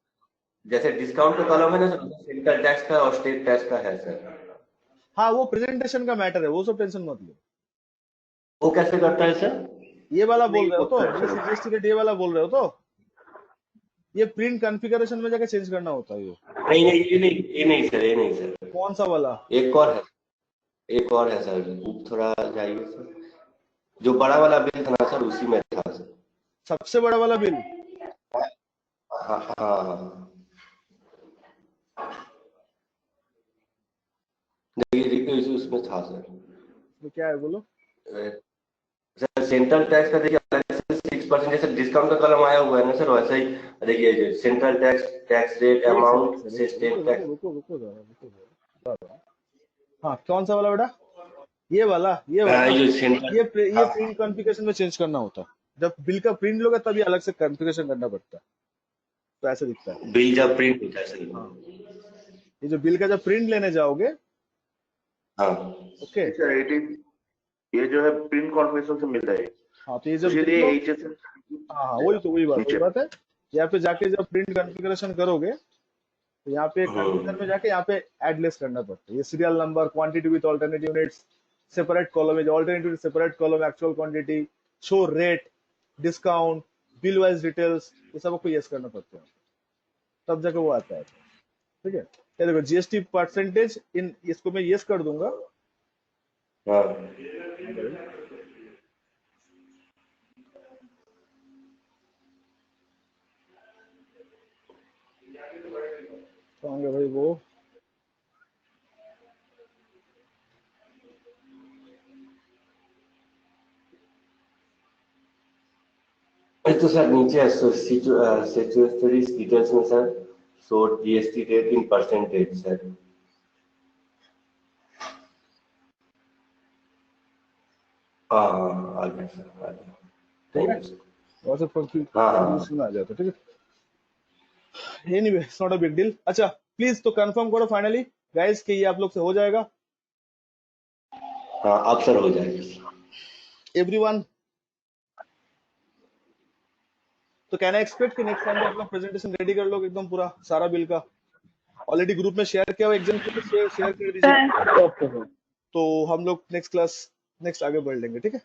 जैसे डिस्काउंट का कॉलम है ना सर, सेंट्रल टैक्स का और स्टेट टैक्स का है सर। हाँ वो प्रेजेंटेशन का मैटर है, वो सब टेंशन मत लो। वो कैसे करता है सर? ये वाला बोल नहीं रहे हो तो, होता है ये सर। जीएसटी रेट ये वाला बोल रहे हो तो, ये प्रिंट कॉन्फ़िगरेशन में जाके चेंज करना होता है। नहीं नहीं, ये नहीं सर, ये नहीं सर। कौन सा वाला? एक और है, एक और है सर, थोड़ा जाइए सर। जो बड़ा वाला बिल था ना सर, उसी में था सर। सबसे बड़ा वाला बिल? हाँ हाँ हाँ, देखिए उसमें था सर। तो क्या है बोलो? सर सेंट्रल टैक्स का देखिए अलग से 6% जैसे डिस्काउंट का कलम आया हुआ है ना सर, वैसे ही देखिए सेंट्रल टैक्स, टैक्स रेट, एक अमाउंट सेकंड से सर, स्टेट रुको टैक्स। रुको रुको रुको जरा। हाँ, कौन सा वाला बेटा? ये वाला ये सेंट्रल, ये हाँ प्रिंट कॉन्फ़िगरेशन में चेंज करना होता है। जब बिल का प्रिंट लोगे तभी अलग से कॉन्फ़िगरेशन करना पड़ता है, तो ऐसे दिखता है। बिल जब प्रिंट होता है सर। हाँ, ये जो बिल का जब प्रिंट लेने जाओगे, हाँ ओके, सर ये जो है प्रिंट कॉन्फ़िगरेशन से मिलता है। हाँ, तो ये तो जब देख सीधे लो, HSN हाँ वही नीचे। बात है। यहाँ पे जाके जब प्रिंट कॉन्फ़िगरेशन करोगे तो यहाँ पे कंफ्यूजन में जाके यहाँ पे एड लिस्ट करना पड़ता है। ये serial number, quantity with alternate units, separate column है, alternative separate column, actual quantity, show rate, discount, bill wise details, ये सब आपको यस करना पड़ता है, तब जाके वो आता है। ठीक है, ये देखो जीएसटी परसेंटेज इन, इसको मैं यस कर दूंगा। हाँ कहाँ गया भाई वो? तो सर नीचे सिचुएटरी डिटेल्स में sir, so GST rate in percentage sir. हाँ आ गया सर, आ गया। Thank you sir. और सब हाँ हाँ कंफ्यूजन आ जाता है। ठीक है, anyway it's not a big deal. अच्छा प्लीज तो कंफर्म करो फाइनली गाइस कि ये आप लोग से हो जाएगा, हाँ, अब सर हो जाएगा एवरीवन। तो कैन आई एक्सपेक्ट कि नेक्स्ट टाइम आप लोग प्रेजेंटेशन रेडी कर लोगे एकदम पूरा सारा बिल का? ऑलरेडी ग्रुप में शेयर किया हुआ, एक जन शेयर कर दीजिए, ओके सर। तो हम लोग नेक्स्ट क्लास नेक्स्ट आगे बढ़ लेंगे। ठीक है।